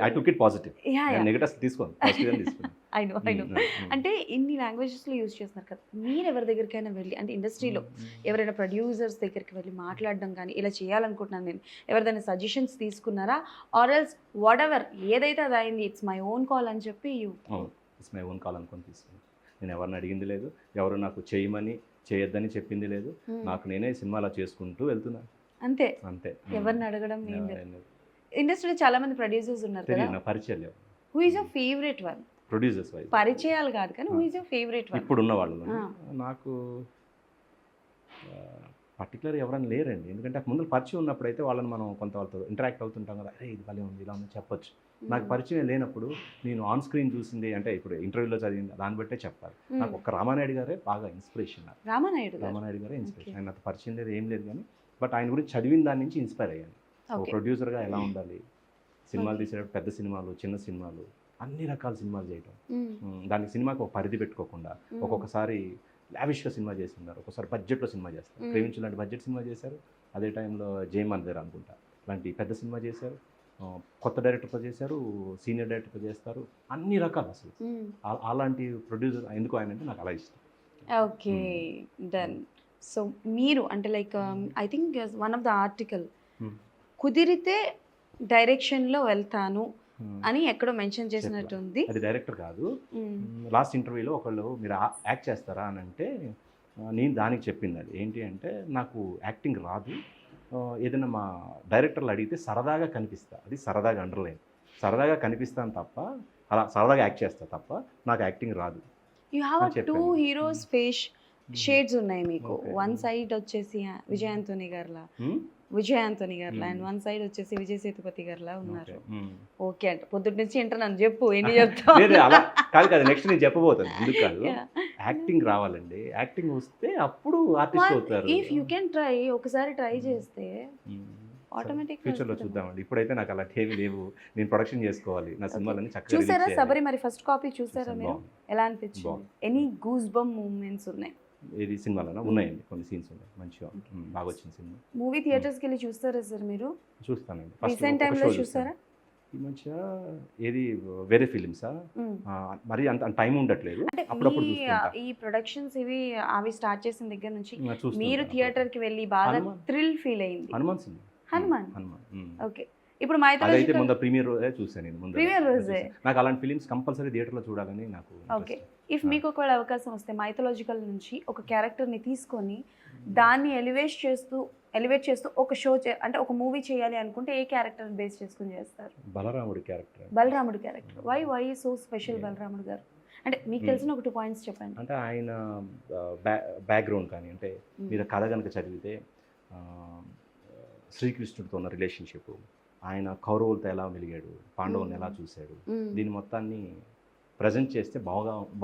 B: I took it positive.
A: Yeah.
B: Negatives తీసుకోండి, పాజిటివ్గా తీసుకోండి.
A: I know. అంటే ఇన్ని లాంగ్వేజెస్లో యూజ్ చేస్తున్నారు కదా, మీరు ఎవరి దగ్గరికైనా వెళ్ళి అంటే ఇండస్ట్రీలో ఎవరైనా ప్రొడ్యూసర్స్ దగ్గరికి వెళ్ళి మాట్లాడడం కానీ ఇలా చేయాలనుకుంటున్నాను నేను, ఎవరిదైనా సజెషన్స్ తీసుకున్నారా? ఆర్ ఎల్స్ వాట్ ఎవర్ ఏదైతే అది అయింది, ఇట్స్ మై ఓన్ కాల్ అని చెప్పి
B: ఇట్స్ మై ఓన్ కాల్ అనుకొని తీసుకున్నాను. నేను ఎవరిని అడిగింది లేదు, ఎవరు నాకు చేయమని చేయొద్దని చెప్పింది లేదు. నాకు నేనే సినిమాలో చేసుకుంటూ వెళ్తున్నాను
A: అంతే.
B: అంతే.
A: ఎవరిని అడగడం ఏం లేదు. ఇండస్ట్రీలో చాలా మంది ప్రొడ్యూసర్స్ ఉన్నారు కదా,
B: తెలియదు, నా పరిచయం లేవు.
A: Who is your favourite one?
B: Producers wise
A: పరిచయాలు కాదు కానీ who is your favourite one
B: ఇప్పుడున్న వాళ్ళు నాకు పర్టికులర్ ఎవరైనా లేరండి. ఎందుకంటే ముందు పరిచయం ఉన్నప్పుడు అయితే వాళ్ళని మనం కొంత వాళ్ళతో ఇంటరాక్ట్ అవుతుంటాం కదా, అరే ఇది భలే ఉంది ఇలా ఉంది చెప్పొచ్చు. నాకు పరిచయం లేనప్పుడు నేను ఆన్ స్క్రీన్ చూసింది అంటే ఇప్పుడు ఇంటర్వ్యూలో చదివింది దాన్ని బట్టే చెప్పాలి. నాకు ఒక్క రామానాయుడు గారే బాగా ఇన్స్పిరేషన్. రామానాయుడు గారే ఇన్స్పిరేషన్. ఆయన నాకు పరిచయం లేదు ఏం లేదు కానీ బట్ ఆయన గురించి చదివిన దాని నుంచి ఇన్స్పైర్ అయ్యాను. ప్రొడ్యూసర్గా ఎలా ఉండాలి, సినిమాలు తీసేటప్పుడు పెద్ద సినిమాలు చిన్న సినిమాలు అన్ని రకాల సినిమాలు చేయటం, దానికి సినిమాకి ఒక పరిధి పెట్టుకోకుండా ఒక్కొక్కసారి లావిష్గా సినిమా చేసి ఉన్నారు, ఒకసారి బడ్జెట్లో సినిమా చేస్తారు. ప్రేమించు లాంటి బడ్జెట్ సినిమా చేశారు, అదే టైంలో జయమాన్ దగ్గర అనుకుంటా లాంటి పెద్ద సినిమా చేశారు, కొత్త డైరెక్టర్తో చేశారు, సీనియర్ డైరెక్టర్తో చేస్తారు, అన్ని రకాలు అసలు. అలాంటి ప్రొడ్యూసర్ ఎందుకు ఆయన అంటే నాకు అలా ఇష్టం.
A: Okay done. సో మీరు అంటే like I think one of the article కుదిరితే డైరెక్షన్లో వెళ్తాను అని ఎక్కడో మెన్షన్ చేసినట్టుంది.
B: అది డైరెక్టర్ కాదు. లాస్ట్ ఇంటర్వ్యూలో ఒకళ్ళు మీరు యాక్ట్ చేస్తారా అని అంటే నేను దానికి చెప్పింది అది ఏంటి అంటే నాకు యాక్టింగ్ రాదు, ఏదైనా మా డైరెక్టర్లు అడిగితే సరదాగా కనిపిస్తా, అది సరదాగా అండర్లైన్, సరదాగా కనిపిస్తాను తప్ప అలా సరదాగా యాక్ట్ చేస్తా తప్ప నాకు యాక్టింగ్ రాదు.
A: You have 2 heroes face shades ఉన్నాయి మీకు. వన్ సైడ్ వచ్చేసి విజయ్ ఆంటోనీ గారిలా అండ్ వన్ సైడ్ వచ్చేసి విజయ్ సేతుపతి గారిలా ఉన్నారు. ఓకే అంటే పొద్దుటి నుంచి నన్ను చెప్పు ఎన్ని చెప్తావు.
B: అలా కాదు కదా, నెక్స్ట్ నేను చెప్పబోతాను. ఎందుకు కాదు, యాక్టింగ్ రావాలండి, యాక్టింగ్ వస్తే అప్పుడు ఆర్టిస్ట్ అవుతారు.
A: ఇఫ్ యూ కెన్ ట్రై, ఒకసారి ట్రై చేస్తే ఆటోమేటిక్
B: ఫ్యూచర్లో చూద్దామండి. ఇప్పుడైతే నాకు అలా ఏమీ లేవు, నేను ప్రొడక్షన్ చేసుకోవాలి, నా సినిమాలన్నీ చక్కగా.
A: చూసారా సబరి మరి ఫస్ట్ కాపీ చూసారా మీరు? ఎలా అనిపించింది? ఎనీ గూస్ బంప్ మూమెంట్స్ ఉన్నాయి?
B: ఏది సినిమాలోనా? ఉన్నాయండి, కొన్ని సీన్స్ ఉన్నాయి మంచిగా, బాగా వచ్చిన సినిమా.
A: మూవీ థియేటర్స్కి వెళ్ళి చూస్తారా సార్ మీరు?
B: చూస్తానండి.
A: రీసెంట్ టైంలో చూస్తారా?
B: ఈ మధ్య ఏది వేరే ఫిలిమ్సా మరి అంత టైం ఉండట్లేదు, అప్పుడప్పుడు
A: ఈ ప్రొడక్షన్స్ ఇవి అవి స్టార్ట్ చేసిన దగ్గర నుంచి మీరు థియేటర్కి వెళ్ళి బాగా థ్రిల్ ఫీల్ అయింది? హనుమాన్. ఓకే. ఇప్పుడు
B: అదైతే ముందు ప్రీమియర్ రోజే చూసాను నేను.
A: ప్రీమియర్ రోజే
B: నాకు అలాంటి ఫిలిమ్స్ కంపల్సరీ థియేటర్లో చూడాలని నాకు.
A: ఓకే. ఇఫ్ మీకు ఒకవేళ అవకాశం వస్తే మైథలాజికల్ నుంచి ఒక క్యారెక్టర్ని తీసుకొని దాన్ని ఎలివేట్ చేస్తూ ఒక షో అంటే ఒక మూవీ చేయాలి అనుకుంటే ఏ క్యారెక్టర్ని బేస్ చేసుకుని చేస్తారు?
B: బలరాముడి క్యారెక్టర్.
A: వై సో స్పెషల్ బలరాముడు గారు అంటే మీకు తెలిసిన ఒక 2 points చెప్పండి.
B: అంటే ఆయన బ్యాక్గ్రౌండ్ కానీ అంటే మీరు కథ కనుక చదివితే శ్రీకృష్ణుడితో ఉన్న రిలేషన్షిప్, ఆయన కౌరవులతో ఎలా మెలిగాడు, పాండవులను ఎలా చూశాడు, దీని మొత్తాన్ని ప్రజెంట్ చేస్తే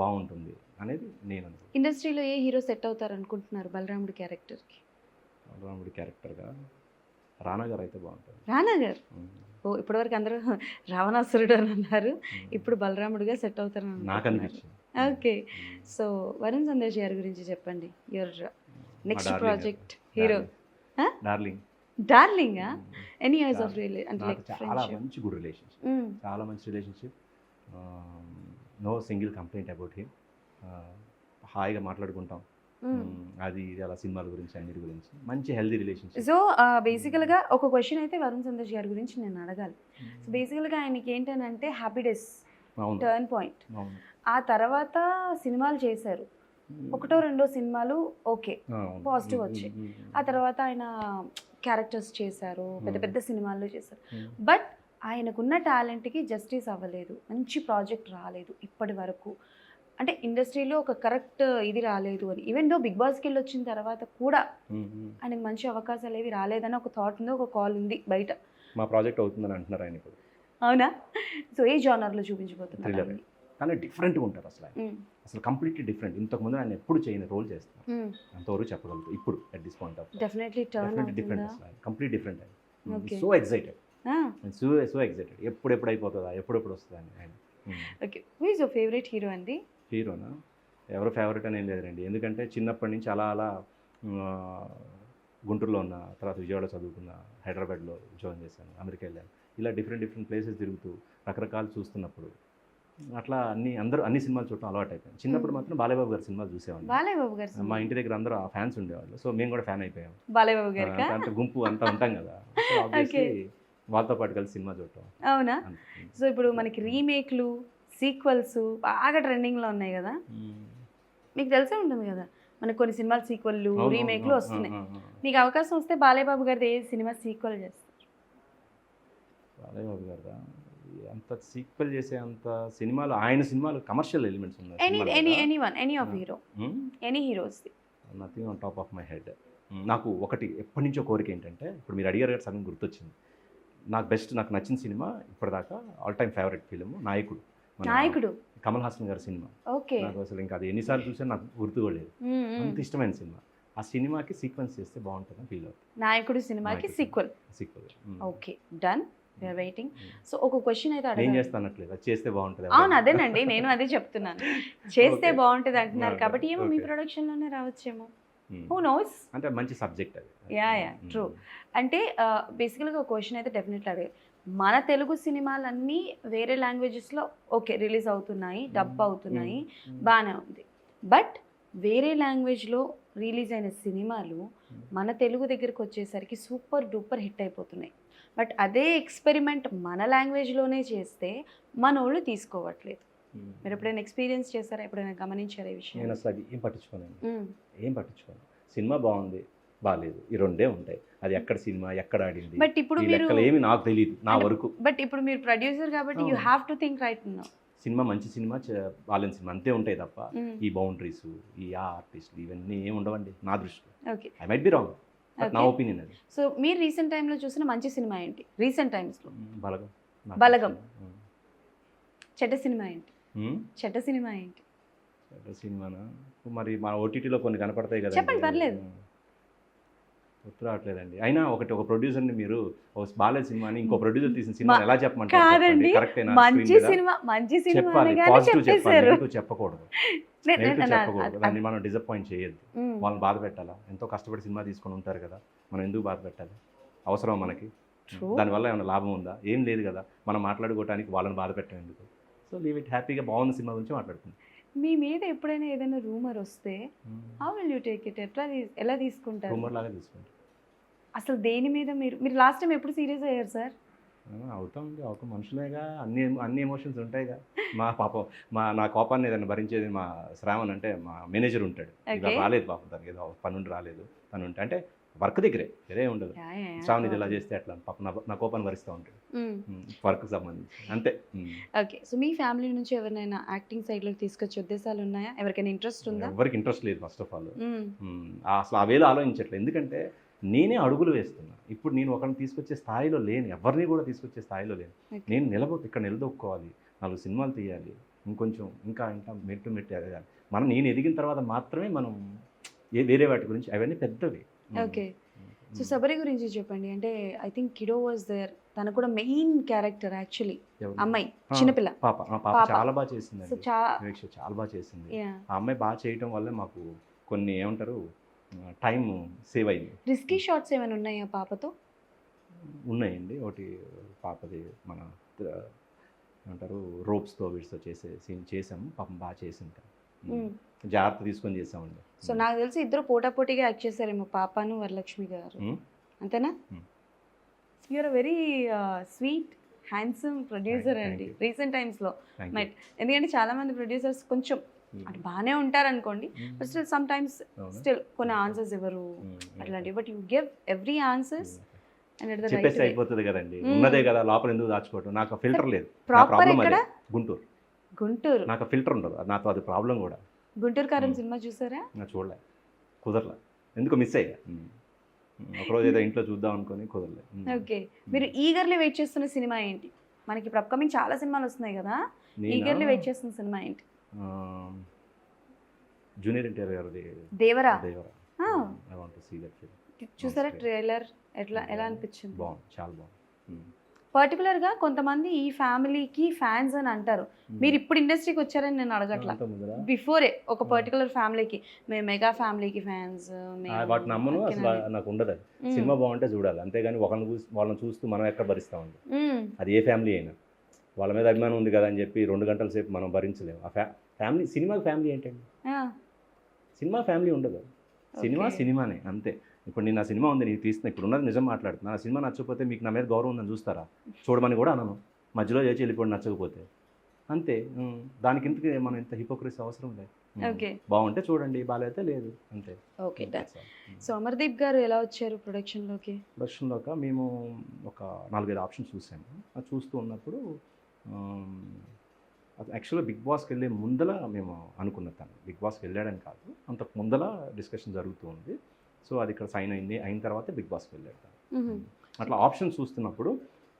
B: బాగుంటుంది అనేది నేను.
A: ఇండస్ట్రీలో ఏ హీరో సెట్ అవుతారు అనుకుంటున్నారు బలరాముడి క్యారెక్టర్కి?
B: బలరాముడి క్యారెక్టర్గా రానా గారు అయితే బాగుంటుంది.
A: రానా గారు? ఓ ఇప్పటివరకు అందరూ రావణాసురుడు అని అన్నారు, ఇప్పుడు బలరాముడిగా సెట్ అవుతారని
B: నాకు అనిపించింది.
A: ఓకే. సో వరుణ్ సందేశ్ గారి గురించి చెప్పండి. Your next project hero? Darling. Any years of అంటే లైక్
B: చాలా మంచి గుడ్ రిలేషన్షిప్, చాలా మంచి relationship, no single complaint about him. హాయిగా మాట్లాడుకుంటాం. అది ఇది అలా సినిమాల గురించి అన్నిటి గురించి మంచి హెల్దీ రిలేషన్షిప్.
A: సో బేసికల్గా ఒక క్వశ్చన్ అయితే వరుణ్ సందేశ్ గారి గురించి నేను అడగాలి. సో బేసికల్గా ఆయనకి ఏంటంటే హ్యాపీ డేస్
B: అవును
A: టర్న్ పాయింట్.
B: అవును
A: ఆ తర్వాత సినిమాలు చేశారు, ఒకటో రెండో సినిమాలు ఓకే పాజిటివ్ వచ్చాయి. ఆ తర్వాత ఆయన క్యారెక్టర్స్ చేశారు, పెద్ద పెద్ద సినిమాల్లో చేశారు. బట్ ఆయనకున్న టాలెంట్కి జస్టిస్ అవ్వలేదు, మంచి ప్రాజెక్ట్ రాలేదు ఇప్పటి వరకు. అంటే ఇండస్ట్రీలో ఒక కరెక్ట్ ఇది రాలేదు అని. ఈవెన్ దో బిగ్ బాస్కి వెళ్ళి వచ్చిన తర్వాత కూడా ఆయనకు మంచి అవకాశాలు ఏవి రాలేదని ఒక థాట్ ఉంది, ఒక కాల్ ఉంది బయట.
B: మా ప్రాజెక్ట్ అవుతుందని అంటున్నారు ఆయన ఇప్పుడు.
A: అవునా? సో ఏ జానర్లో చూపించబోతున్నారు?
B: థ్రిల్లర్, కానీ డిఫరెంట్గా ఉంటారు అసలు ఆయన. అసలు కంప్లీట్లీ డిఫరెంట్. ఇంతకుముందు ఆయన ఎప్పుడు చేయని రోల్ చేస్తారు, అంతవరకు చెప్పగలుగుతాం ఇప్పుడు at this point of.
A: Definitely turn
B: different అసలు, కంప్లీట్ డిఫరెంట్ ఆయన.
A: Okay.
B: So excited, so excited, ఎప్పుడెప్పుడు అయిపోతుందా, ఎప్పుడెప్పుడు వస్తుందా అని ఆయన.
A: Okay, who is your favourite hero అండి?
B: హీరోనా? ఎవరు ఫేవరెట్ అని ఏం లేదండి, ఎందుకంటే చిన్నప్పటి నుంచి అలా అలా గుంటూరులో ఉన్న, తర్వాత విజయవాడ చదువుకున్న, హైదరాబాద్లో ఉద్యోగం చేశాను, అమెరికా వెళ్ళాను. ఇలా డిఫరెంట్ డిఫరెంట్ ప్లేసెస్ తిరుగుతూ రకరకాలు చూస్తున్నప్పుడు అట్లా అన్ని సినిమాలు చూడటం అలవాటు అయిపోయింది. చిన్నప్పుడు మాత్రం బాలయ్యబాబు గారి సినిమాలు చూసేవాడిని.
A: బాలయ్యబాబు గారు
B: మా ఇంటి దగ్గర అందరూ ఫ్యాన్స్ ఉండేవాళ్ళు, సో మేము కూడా ఫ్యాన్ అయిపోయాం.
A: బాలయ్యబాబు గారికి
B: అంత గుంపు అంతా ఉంటాం కదా, ఆబ్వియస్లీ వాళ్ళతో పాటు కలిసి సినిమా చూడటం.
A: అవునా? సో ఇప్పుడు మనకి రీమేక్లు, సీక్వెల్స్ బాగా ట్రెండింగ్లో ఉన్నాయి కదా, మీకు తెలిసే ఉంటుంది కదా, మనకు కొన్ని సినిమాలు సీక్వెల్లు, రీమేక్లు వస్తున్నాయి. మీకు అవకాశం వస్తే బాలయ్యబాబు గారిది ఏ సినిమా సీక్వెల్ చేస్తారు?
B: బాలయ్యబాబు గారు అంత సీక్వెల్ చేసే అంత సినిమాలు, ఆయన సినిమాలు కమర్షియల్ ఎలిమెంట్స్ ఉన్నాయి.
A: Any heroes?
B: Nothing on top of my head. నాకు ఒకటి ఎప్పటి నుంచో కోరిక ఏంటంటే, ఇప్పుడు మీరు అడిగారు కదా, సగం గుర్తొచ్చింది. నాకు నచ్చిన సినిమా ఇప్పటిదాకా ఆల్ టైమ్ ఫేవరెట్ ఫిలిం నాయకుడు, కమల్ హాసన్ గారి సినిమా.
A: ఓకే,
B: నాకు అసలు ఇంకా అది ఎన్నిసార్లు చూసాను నాకు గుర్తుకోలేదు, అంత ఇష్టమైన సినిమా. ఆ సినిమాకి సీక్వెన్స్ చేస్తే బాగుంటుందని ఫీల్ అవుతుంది.
A: నాయకుడు సినిమాకి sequel. Okay, done, we are waiting. So ఒక క్వశ్చన్ అయితే
B: ఏం చేస్తానట్లేదు, అది చేస్తే బాగుంటుంది.
A: అవును, అదేనండి, నేను అదే చెప్తున్నాను, చేస్తే బాగుంటుంది అంటున్నారు కాబట్టి ఏమో మీ ప్రొడక్షన్లోనే రావచ్చేమో, హూ నోస్.
B: అంటే మంచి సబ్జెక్ట్ అది.
A: Yeah true. అంటే బేసికల్గా ఒక క్వశ్చన్ అయితే డెఫినెట్లీ అడిగారు. మన తెలుగు సినిమాలన్నీ వేరే లాంగ్వేజెస్లో ఓకే రిలీజ్ అవుతున్నాయి, డబ్ అవుతున్నాయి, బాగానే ఉంది. బట్ వేరే లాంగ్వేజ్లో రిలీజ్ అయిన సినిమాలు మన తెలుగు దగ్గరికి వచ్చేసరికి సూపర్ డూపర్ హిట్ అయిపోతున్నాయి. బట్ అదే ఎక్స్పెరిమెంట్ మన లాంగ్వేజ్లోనే చేస్తే మన వాళ్ళు తీసుకోవట్లేదు. మీరు ఎప్పుడైనా ఎక్స్పీరియన్స్ చేస్తారా, ఎప్పుడైనా గమనించారా ఈ విషయం?
B: నేను అసలు అది ఏం పట్టించుకోను. సినిమా బాగుంది, బాగాలేదు, ఈ రెండే ఉంటాయి. అది ఎక్కడ సినిమా, ఎక్కడ ఆడింది,
A: బట్ ఇప్పుడు మీరు
B: ఏమి నాకు తెలియదు నా వరకు.
A: బట్ ఇప్పుడు మీరు ప్రొడ్యూసర్ కాబట్టి you have to think right now.
B: Cinema మంచి సినిమా, బాలేని సినిమా అంతే ఉంటాయి తప్ప ఈ బౌండరీస్, ఈ ఆర్టిస్టులు ఇవన్నీ ఏమి ఉండవండి నా దృష్టిలో.
A: Okay,
B: I might be wrong, నా ఒపీనియన్ అది.
A: సో మీరు రీసెంట్ టైంలో చూసిన మంచి సినిమా ఏంటి? రీసెంట్ టైమ్స్లో
B: బలగం.
A: చెడ్డ సినిమా ఏంటి? చెడ్డ సినిమానా?
B: మరి మన ఓటీటీలో కొన్ని కనపడతాయి కదా,
A: చెప్పండి, పర్లేదు.
B: గుర్తు రావట్లేదండి. అయినా ఒక ప్రొడ్యూసర్ని మీరు బాలయ్య సినిమాని ఇంకో ప్రొడ్యూసర్ తీసిన సినిమా ఎలా చెప్పమంటారు? చెప్పాలి, పాజిటివ్ చెప్పాలి, చెప్పకూడదు, చెప్పకూడదు. దాన్ని మనం డిసప్పాయింట్ చేయొద్దు, వాళ్ళని బాధ పెట్టాలా? ఎంతో కష్టపడి సినిమా తీసుకొని ఉంటారు కదా, మనం ఎందుకు బాధ పెట్టాలి? అవసరం మనకి? దానివల్ల ఏమైనా లాభం ఉందా? ఏం లేదు కదా. మనం మాట్లాడుకోవడానికి వాళ్ళని బాధ పెట్టడం ఎందుకు? సో లీవ్ ఇట్, హ్యాపీగా బాగున్న సినిమా గురించి మాట్లాడుకుందాం.
A: మీ మీద ఎప్పుడైనా ఏదైనా రూమర్ వస్తే how will you take it? ఎలా తీసుకుంటారు?
B: రూమర్ లాగా తీసుకుంటారు.
A: అసలు దేని మీద మీరు లాస్ట్ టైం ఎప్పుడు సీరియస్ అయ్యారు సార్?
B: అవుతామండి, ఒక మనుషులేగా, అన్ని ఎమోషన్స్ ఉంటాయిగా. నా కోపాన్ని ఏదైనా భరించేది మా శ్రావణ్ అంటే మా మేనేజర్ ఉంటాడు. ఇలా రాలేదు పాపం, తనకి ఏదో పనుండి రాలేదు, తను ఉంటే అంటే వర్క్ దగ్గరే, వేరే ఉండదు. శ్రావణ్ ఇది ఇలా చేస్తే అట్లా పాపం నా కోపాన్ని భరిస్తూ ఉంటాడు, వర్క్కి సంబంధించి అంతే.
A: ఓకే, సో మీ ఫ్యామిలీ నుంచి ఎవరినైనా యాక్టింగ్ సైడ్లోకి తీసుకొచ్చే ఉద్దేశాలు ఉన్నాయా? ఎవరికైనా ఇంట్రెస్ట్ ఉందా?
B: ఎవరికి ఇంట్రెస్ట్ లేదు ఫస్ట్ ఆఫ్ ఆల్. అసలు ఆ వేలో ఆలోచించట్లేదు, ఎందుకంటే నేనే అడుగులు వేస్తున్నా. ఇప్పుడు నేను ఒకరిని తీసుకొచ్చే స్థాయిలో లేను, ఎవరిని కూడా తీసుకొచ్చే స్థాయిలో లేను. నేను ఇక్కడ నిలదొక్కోవాలి, 4 సినిమాలు తీయాలి, ఇంకొంచెం ఇంకా మెట్టు ఎదగాలి. నేను ఎదిగిన తర్వాత మాత్రమే మనం వేరే వాటి గురించి, అవన్నీ పెద్దవి.
A: ఓకే, సో శబరి గురించి చెప్పండి. అంటే I think kiddo was there, తన కూడా మెయిన్ క్యారెక్టర్ యాక్చువల్లీ. అమ్మాయి చిన్నపిల్ల
B: పాప చాలా బాగా చేసింది, చాలా బాగా చేసింది. ఆ అమ్మాయి బాగా చేయటం వల్ల మాకు కొన్ని ఏమంటారు టైం సేవ్ అయింది.
A: రిస్కీ షాట్స్ ఏమైనా ఉన్నాయా పాపతో?
B: ఉన్నాయండి. ఒకటి పాపది మన ఏమంటారు రోప్స్తో వీటితో చేసే సీన్ చేసాము, పాపం బాగా చేసింది. జాగ్రత్త తీసుకొని చేసామండి.
A: సో నాకు తెలిసి ఇద్దరు పోటాపోటీగా యాక్ట్ చేశారేమో, పాపాను వరలక్ష్మి గారు, అంతేనా? You're very sweet handsome producer అండి రీసెంట్ టైమ్స్లో. ఎందుకంటే చాలా మంది ప్రొడ్యూసర్స్ కొంచెం అంటే బాగానే ఉంటారు అనుకోండి, but still some times still కొన్ని ఆన్సర్స్ ఇవ్వరు అట్లాంటివి. But you give every answers and at the right
B: చెప్పేసి అయిపోతుంది కదండి, ఉన్నదే కదా లోపల ఎందుకు దాచుకోవటం. నాకు ఫిల్టర్ లేదు.
A: ప్రాపర్ ఎక్కడ?
B: గుంటూరు. నాకు ఫిల్టర్ ఉండదు, నాతో అది ప్రాబ్లం కూడా.
A: గుంటూరు కారం సినిమా చూసారా?
B: నాకు చూడలే, కుదరలే, ఎందుకు మిస్ అయ్యా. ఒకరోజు ఏదో ఇంట్లో చూద్దాం అనుకుని కుదరలే.
A: ఓకే, మీరు ఈగర్లీ వెయిట్ చేస్తున్న సినిమా ఏంటి? మనకి ఇప్పుడు అప్కమింగ్ చాలా సినిమాలు వస్తున్నాయి కదా, ఈగర్లీ వెయిట్ చేస్తున్న సినిమా ఏంటి?
B: జూనియర్ ఎన్టీఆర్ గారిది
A: Devara.
B: I want to see that film.
A: చూసారా ట్రైలర్? ఎలా అనిపించింది?
B: బాగుంది, చాలా బాగుంది.
A: పర్టికులర్గా కొంతమంది ఈ ఫ్యామిలీకి ఫ్యాన్స్ అని అంటారు. మీరు ఇప్పుడు ఇండస్ట్రీకి వచ్చారని నేను అడగట్లా, బిఫోరే ఒక పర్టికులర్ ఫ్యామిలీకి మేము మెగా ఫ్యామిలీకి ఫ్యాన్స్.
B: వాటి నమ్మను అసలు, నాకు ఉండదు. అది సినిమా బాగుంటే చూడాలి, అంతేగాని వాళ్ళని చూస్తూ మనం ఎక్కడ భరిస్తామండి. అది ఏ ఫ్యామిలీ అయినా వాళ్ళ మీద అభిమానం ఉంది కదా అని చెప్పి 2 గంటల సేపు మనం భరించలేము. ఆ ఫ్యామిలీ సినిమాకి ఫ్యామిలీ ఏంటండి? సినిమా ఫ్యామిలీ ఉండదు. సినిమానే అంతే. ఇప్పుడు నేను నా సినిమా ఉంది, నీకు తీస్తున్నా, ఇప్పుడు ఉన్నది నిజం మాట్లాడుతున్నా. నా సినిమా నచ్చకపోతే మీకు నా మీద గౌరవం ఉందని చూస్తారా? చూడమని కూడా అనను, మధ్యలో చేసి వెళ్ళిపోయి నచ్చకపోతే అంతే. దానికి ఇంతకీ మనం ఇంత హిపోక్రసీ అవసరం లేదు. బాగుంటే చూడండి, బాగాలేతే లేదు, అంతే.
A: ఓకే. సో అమర్దీప్ గారు ఎలా వచ్చారు ప్రొడక్షన్లోకి?
B: మేము ఒక 4-5 ఆప్షన్స్ చూసాము. అది చూస్తూ ఉన్నప్పుడు యాక్చువల్గా బిగ్ బాస్కి వెళ్ళే ముందల మేము అనుకున్న, తను బిగ్ బాస్కి వెళ్ళాడని కాదు, అంతకు ముందల డిస్కషన్ జరుగుతూ ఉంది. సో అది ఇక్కడ సైన్ అయిన తర్వాత బిగ్ బాస్కి వెళ్ళాడు. అట్లా ఆప్షన్ చూస్తున్నప్పుడు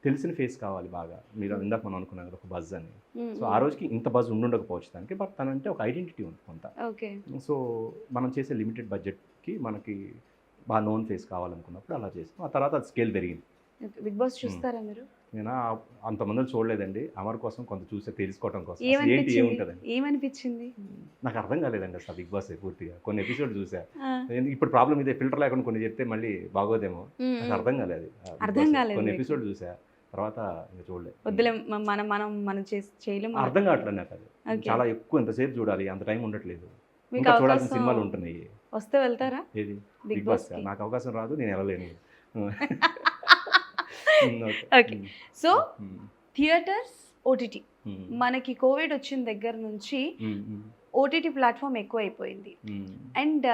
B: తెలిసిన ఫేస్ కావాలి బాగా. మీరు ఇందాక మనం అనుకున్నాం కదా ఒక బజ్ అని. సో ఆ రోజుకి ఇంత బజ్ ఉండకపోవచ్చు దానికి, బట్ తనంటే ఒక ఐడెంటిటీ ఉంది కొంత. సో మనం చేసే లిమిటెడ్ బడ్జెట్కి మనకి బాగా నోన్ ఫేస్ కావాలనుకున్నప్పుడు అలా చేస్తాం. ఆ తర్వాత అది స్కేల్ పెరిగింది.
A: బిగ్ బాస్ చూస్తారా మీరు?
B: నేను అంతమంది చూడలేదండి, అమర్ కోసం కొంత చూసే తెలుసుకోవడం కోసం. ఏంటి
A: ఏమనిపించింది
B: నాకు అర్థం కాలేదండి అసలు బిగ్ బాస్ పూర్తిగా. కొన్ని ఎపిసోడ్ చూసా. ఇప్పుడు ప్రాబ్లం ఇదే, ఫిల్టర్ లేకుండా కొన్ని చెప్తే మళ్ళీ బాగోదేమో, నాకు అర్థం కాలేదు. కొన్ని ఎపిసోడ్ చూసా, తర్వాత ఇంకా చూడలేదు.
A: వద్దులే, మనం చేయలేము,
B: అర్థం కావట్లేదు నాకు. అది చాలా ఎక్కువ, ఎంతసేపు చూడాలి, అంత టైం ఉండట్లేదు. ఇంకా చూడాల్సిన సినిమాలు ఉంటున్నాయి.
A: వస్తే వెళ్తారా?
B: ఏది బిగ్ బాస్? నాకు అవకాశం రాదు, నేను వెళ్ళలేను.
A: ఓకే. సో థియేటర్స్, ఓటీటీ, మనకి కోవిడ్ వచ్చిన దగ్గర నుంచి ఓటీటీ ప్లాట్ఫామ్ ఎక్కువ అయిపోయింది. అండ్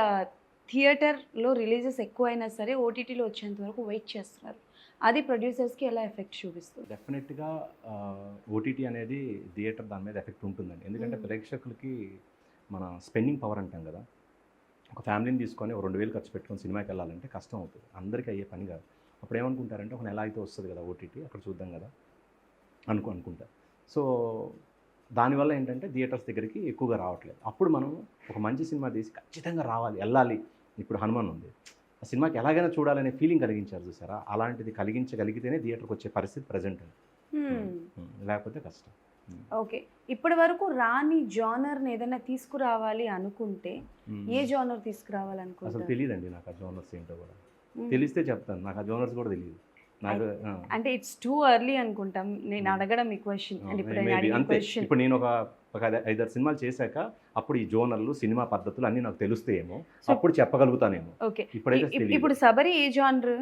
A: థియేటర్లో రిలీజెస్ ఎక్కువైనా సరే ఓటీటీలో వచ్చేంత వరకు వెయిట్ చేస్తున్నారు. అది ప్రొడ్యూసర్స్కి ఎలా ఎఫెక్ట్ చూపిస్తుంది?
B: డెఫినెట్గా ఓటీటీ అనేది థియేటర్ దాని మీద ఎఫెక్ట్ ఉంటుందండి. ఎందుకంటే ప్రేక్షకులకి మన స్పెండింగ్ పవర్ అంటాం కదా. ఒక ఫ్యామిలీని తీసుకొని 2,000 ఖర్చు పెట్టుకొని సినిమాకి వెళ్ళాలంటే కష్టం అవుతుంది, అందరికీ అయ్యే పని కాదు. అప్పుడు ఏమనుకుంటారంటే ఒక నెల అయితే వస్తుంది కదా ఓటీటీ, అక్కడ చూద్దాం కదా అనుకుంటారు. సో దానివల్ల ఏంటంటే థియేటర్స్ దగ్గరికి ఎక్కువగా రావట్లేదు. అప్పుడు మనం ఒక మంచి సినిమా తీసి ఖచ్చితంగా వెళ్ళాలి. ఇప్పుడు హనుమాన్ ఉంది, ఆ సినిమాకి ఎలాగైనా చూడాలనే ఫీలింగ్ కలిగించారు చూసారా? అలాంటిది కలిగించగలిగితేనే థియేటర్కి వచ్చే పరిస్థితి ప్రజెంట్ ఉంది, లేకపోతే కష్టం.
A: ఓకే, ఇప్పటి వరకు రాని జానర్ని ఏదైనా తీసుకురావాలి అనుకుంటే ఏ జానర్ తీసుకురావాలనుకుంటే?
B: అసలు తెలియదండి నాకు ఆ జానర్స్ ఏంటో కూడా. తెలిస్తే చెప్తాను, నాకు ఆ జోనర్స్ కూడా తెలియదు. నాకు
A: అంటే ఇట్స్ టూ ఎర్లీ అనుకుంటాం నేను అడగడం ఈ క్వశ్చన్.
B: ఇప్పుడు నేను ఒక 5-6 సినిమాలు చేశాక అప్పుడు ఈ జోనర్లు, సినిమా పద్ధతులు అన్నీ నాకు తెలుస్తాయేమో, అప్పుడు చెప్పగలుగుతానేమో.
A: ఓకే, ఇప్పుడు సబరి ఏ జానర్?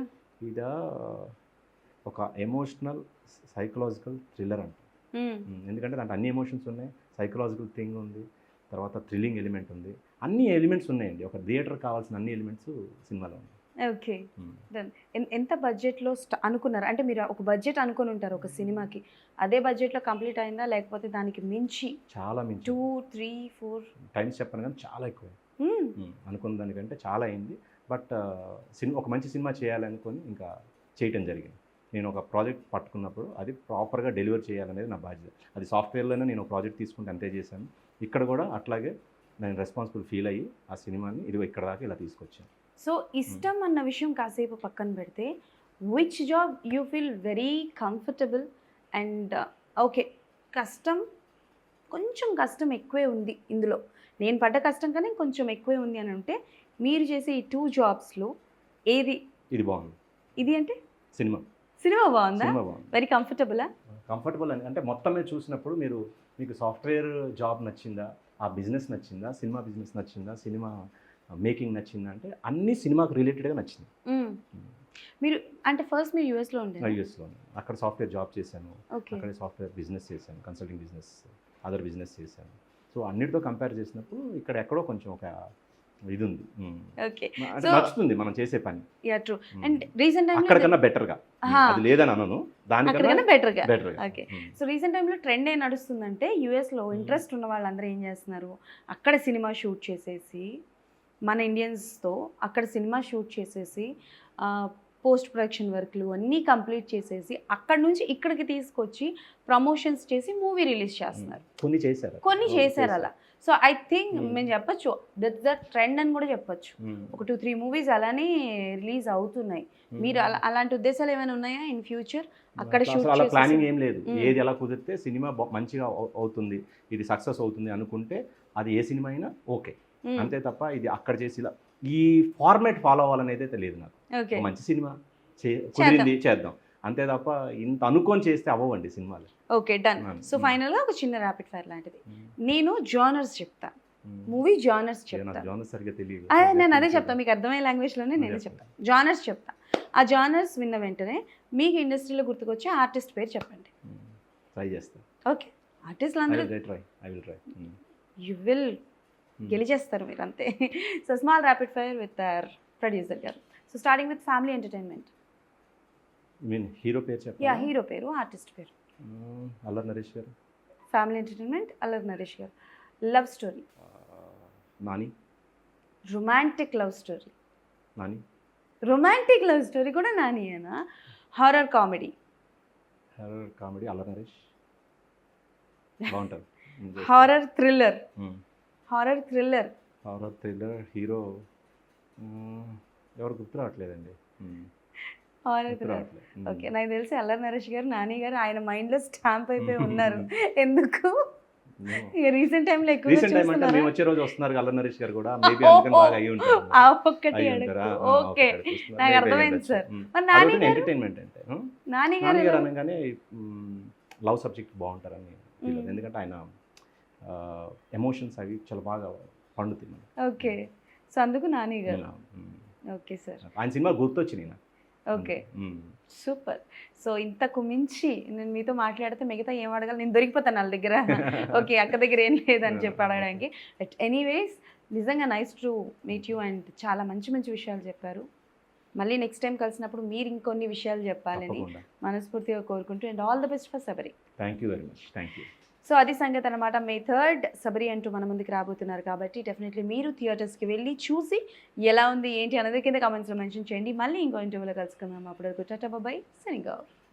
B: ఇదా ఒక ఎమోషనల్ సైకలాజికల్ థ్రిల్లర్ అంట. ఎందుకంటే దాంట్లో అన్ని ఎమోషన్స్ ఉన్నాయి, సైకలాజికల్ థింగ్ ఉంది, తర్వాత థ్రిల్లింగ్ ఎలిమెంట్ ఉంది, అన్ని ఎలిమెంట్స్ ఉన్నాయండి. ఒక థియేటర్ కావాల్సిన అన్ని ఎలిమెంట్స్ సినిమాలో ఉన్నాయి.
A: ఓకే, ఎంత బడ్జెట్లో అనుకున్నారు? అంటే మీరు ఒక బడ్జెట్ అనుకుని ఉంటారు ఒక సినిమాకి, అదే బడ్జెట్లో కంప్లీట్ అయిందా లేకపోతే దానికి మించి?
B: చాలా మించి,
A: 2, 3, 4
B: టైమ్స్ చెప్పను కానీ చాలా ఎక్కువ అనుకున్న దానికంటే చాలా అయింది. బట్ ఒక మంచి సినిమా చేయాలనుకొని ఇంకా చేయటం జరిగింది. నేను ఒక ప్రాజెక్ట్ పట్టుకున్నప్పుడు అది ప్రాపర్గా డెలివర్ చేయాలనేది నా బాధ్యత. అది సాఫ్ట్వేర్లోనే నేను ప్రాజెక్ట్ తీసుకుంటే అంతే చేశాను. ఇక్కడ కూడా అట్లాగే నేను రెస్పాన్సిబుల్ ఫీల్ అయ్యి ఆ సినిమాని ఇక్కడ దాకా ఇలా తీసుకొచ్చాను.
A: సో ఇష్టం అన్న విషయం కాసేపు పక్కన పెడితే, which job you feel very comfortable and okay, కొంచెం కష్టం ఎక్కువే ఉంది ఇందులో, నేను పడ్డ కష్టం కానీ కొంచెం ఎక్కువే ఉంది అని ఉంటే, మీరు చేసే ఈ 2 జాబ్స్లో ఏది?
B: ఇది బాగుంది.
A: ఇది అంటే సినిమా బాగుందా? వెరీ కంఫర్టబుల్ అని అంటే
B: మొత్తమే చూసినప్పుడు మీకు సాఫ్ట్వేర్ జాబ్ నచ్చిందా, ఆ బిజినెస్ నచ్చిందా, సినిమా బిజినెస్ నచ్చిందా, సినిమా మేకింగ్ నచ్చిందా అంటే అన్ని సినిమాకు రిలేటెడ్గా నచ్చింది.
A: మీరు అంటే ఫస్ట్ మీరు యూఎస్లో ఉండే
B: యూఎస్లో అక్కడ సాఫ్ట్వేర్ జాబ్ చేశాను,
A: ఓకే
B: అక్కడే సాఫ్ట్వేర్ బిజినెస్ చేశాను, కన్సల్టింగ్ బిజినెస్, అదర్ బిజినెస్ చేశాను. సో అన్నిటితో కంపేర్ చేసినప్పుడు ఇక్కడ ఎక్కడో కొంచెం ఒక ఇది ఉంది.
A: ఓకే
B: అంటే నచ్చుతుంది మనం చేసే పని.
A: Yeah true. అండ్ రీసెంట్ టైంలో
B: అక్కడికన్నా బెటర్గా, అది లేదని అనను, దానికన్నా
A: బెటర్గా.
B: బెటర్గా.
A: ఓకే. సో రీసెంట్ టైంలో ట్రెండ్ ఏం నడుస్తుందంటే యూఎస్లో ఇంట్రెస్ట్ ఉన్న వాళ్ళందరూ ఏం చేస్తున్నారు, అక్కడ సినిమా షూట్ చేసేసి మన ఇండియన్స్తో అక్కడ సినిమా షూట్ చేసేసి పోస్ట్ ప్రొడక్షన్ వర్క్లు అన్నీ కంప్లీట్ చేసేసి అక్కడ నుంచి ఇక్కడికి తీసుకొచ్చి ప్రమోషన్స్ చేసి మూవీ రిలీజ్ చేస్తున్నారు. కొన్ని చేశారు అలా. సో ఐ థింక్ మేము చెప్పచ్చు దట్స్ ద ట్రెండ్ అని కూడా చెప్పచ్చు. ఒక 2-3 మూవీస్ అలానే రిలీజ్ అవుతున్నాయి. మీరు అలాంటి ఉద్దేశాలు ఏమైనా ఉన్నాయా ఇన్ ఫ్యూచర్? అక్కడ
B: అలా ప్లానింగ్ ఏం లేదు. ఏది ఎలా కుదిరితే సినిమా మంచిగా అవుతుంది, ఇది సక్సెస్ అవుతుంది అనుకుంటే అది ఏ సినిమా అయినా ఓకే, అంతే తప్ప ఇది అక్కడ చేసి ఇలా ఈ ఫార్మాట్ ఫాలో అవ్వాలనేది అయితే లేదు నాకు. మంచి సినిమా కుదిరింది చేద్దాం, అంతే తప్ప ఇంత అనుకొని చేస్తే అవ్వండి సినిమాలు.
A: Okay done. సో ఫైనల్గా ఒక చిన్న ర్యాపిడ్ ఫైర్ లాంటిది. నేను జానర్స్ చెప్తా, మూవీ జానర్స్ చెప్తా.
B: జానర్స్ సరిగ్గా తెలియదు,
A: నేను అదే చెప్తా, మీకు అర్థమయ్యే లాంగ్వేజ్లోనే నేను చెప్తా. జానర్స్ చెప్తా, ఆ జానర్స్ విన్న వెంటనే మీకు ఇండస్ట్రీలో గుర్తుకొచ్చే ఆర్టిస్ట్ పేరు చెప్పండి.
B: ట్రై చేస్తా.
A: ఓకే. ఆర్టిస్ట్లు అందరూ యు విల్ గెలిచేస్తారు మీరు అంతే. So small rapid fire with our producer గారు. So starting with family entertainment.
B: Hero పేరు చెప్పండి.
A: యా హీరో పేరు, ఆర్టిస్ట్ పేరు.
B: అల్లరి నరేష్ గారు.
A: ఫ్యామిలీ ఎంటర్టైన్మెంట్ అల్లరి నరేష్ గారు. Love story
B: Nani.
A: Romantic love story
B: Nani.
A: Romantic love story కూడా నానియేనా? Horror comedy.
B: Horror comedy Allari Naresh బాగుంటుంది.
A: Horror thriller. Horror thriller.
B: Horror thriller hero ఎవరు గుర్తు రావట్లేదండి.
A: Horror thriller. ఓకే. నాకు తెలిసి అల్లరి నరేష్ గారు, నాని గారు ఆయన మైండ్లో స్టాంప్ అయిపోయి ఉన్నారు. ఎందుకు రీసెంట్ టైంలో ఎక్కువ
B: మేము వచ్చే రోజు వస్తున్నారు అల్లరి నరేష్ గారు కూడా. మేబీ అందుకని బాగా అయ్యి ఉంటారు.
A: ఆ ఒక్కటి ఓకే నాకు అర్థమైంది సార్. మరి నాని గారు
B: ఎంటర్టైన్మెంట్ అంటే
A: నాని గారు
B: అనగానే లవ్ సబ్జెక్ట్ బాగుంటారని, ఎందుకంటే ఆయన ఎమోషన్స్ అవి చాలా బాగా పండుతున్నాయి.
A: ఓకే. సో అందుకు నాని గారు. Okay sir.
B: ఆయన సినిమా గుర్తొచ్చింది నాకు.
A: Okay super. సో ఇంతకు మించి నేను మీతో మాట్లాడితే మిగతా ఏం అడగాలి, నేను దొరికిపోతాను వాళ్ళ దగ్గర. ఓకే అక్క దగ్గర ఏం లేదని చెప్పి అడగడానికి. బట్ ఎనీవేస్ నిజంగా nice to meet you and చాలా మంచి మంచి విషయాలు చెప్పారు. మళ్ళీ నెక్స్ట్ టైం కలిసినప్పుడు మీరు ఇంకొన్ని విషయాలు చెప్పాలని మనస్ఫూర్తిగా కోరుకుంటూ and all the best for Sabari.
B: Thank you very much. Thank you.
A: So అది సంగతి అనమాట. May 3rd సబరి అంటూ మన ముందుకు రాబోతున్నారు కాబట్టి డెఫినెట్లీ మీరు థియేటర్స్కి వెళ్ళి చూసి ఎలా ఉంది ఏంటి అనేది కింద కామెంట్స్లో మెన్షన్ చేయండి. మళ్ళీ ఇంకో ఇంటర్వ్యూలో కలుసుకుందాం. అప్పటివరకు టాటా బాయ్, సైనింగ్ ఆఫ్.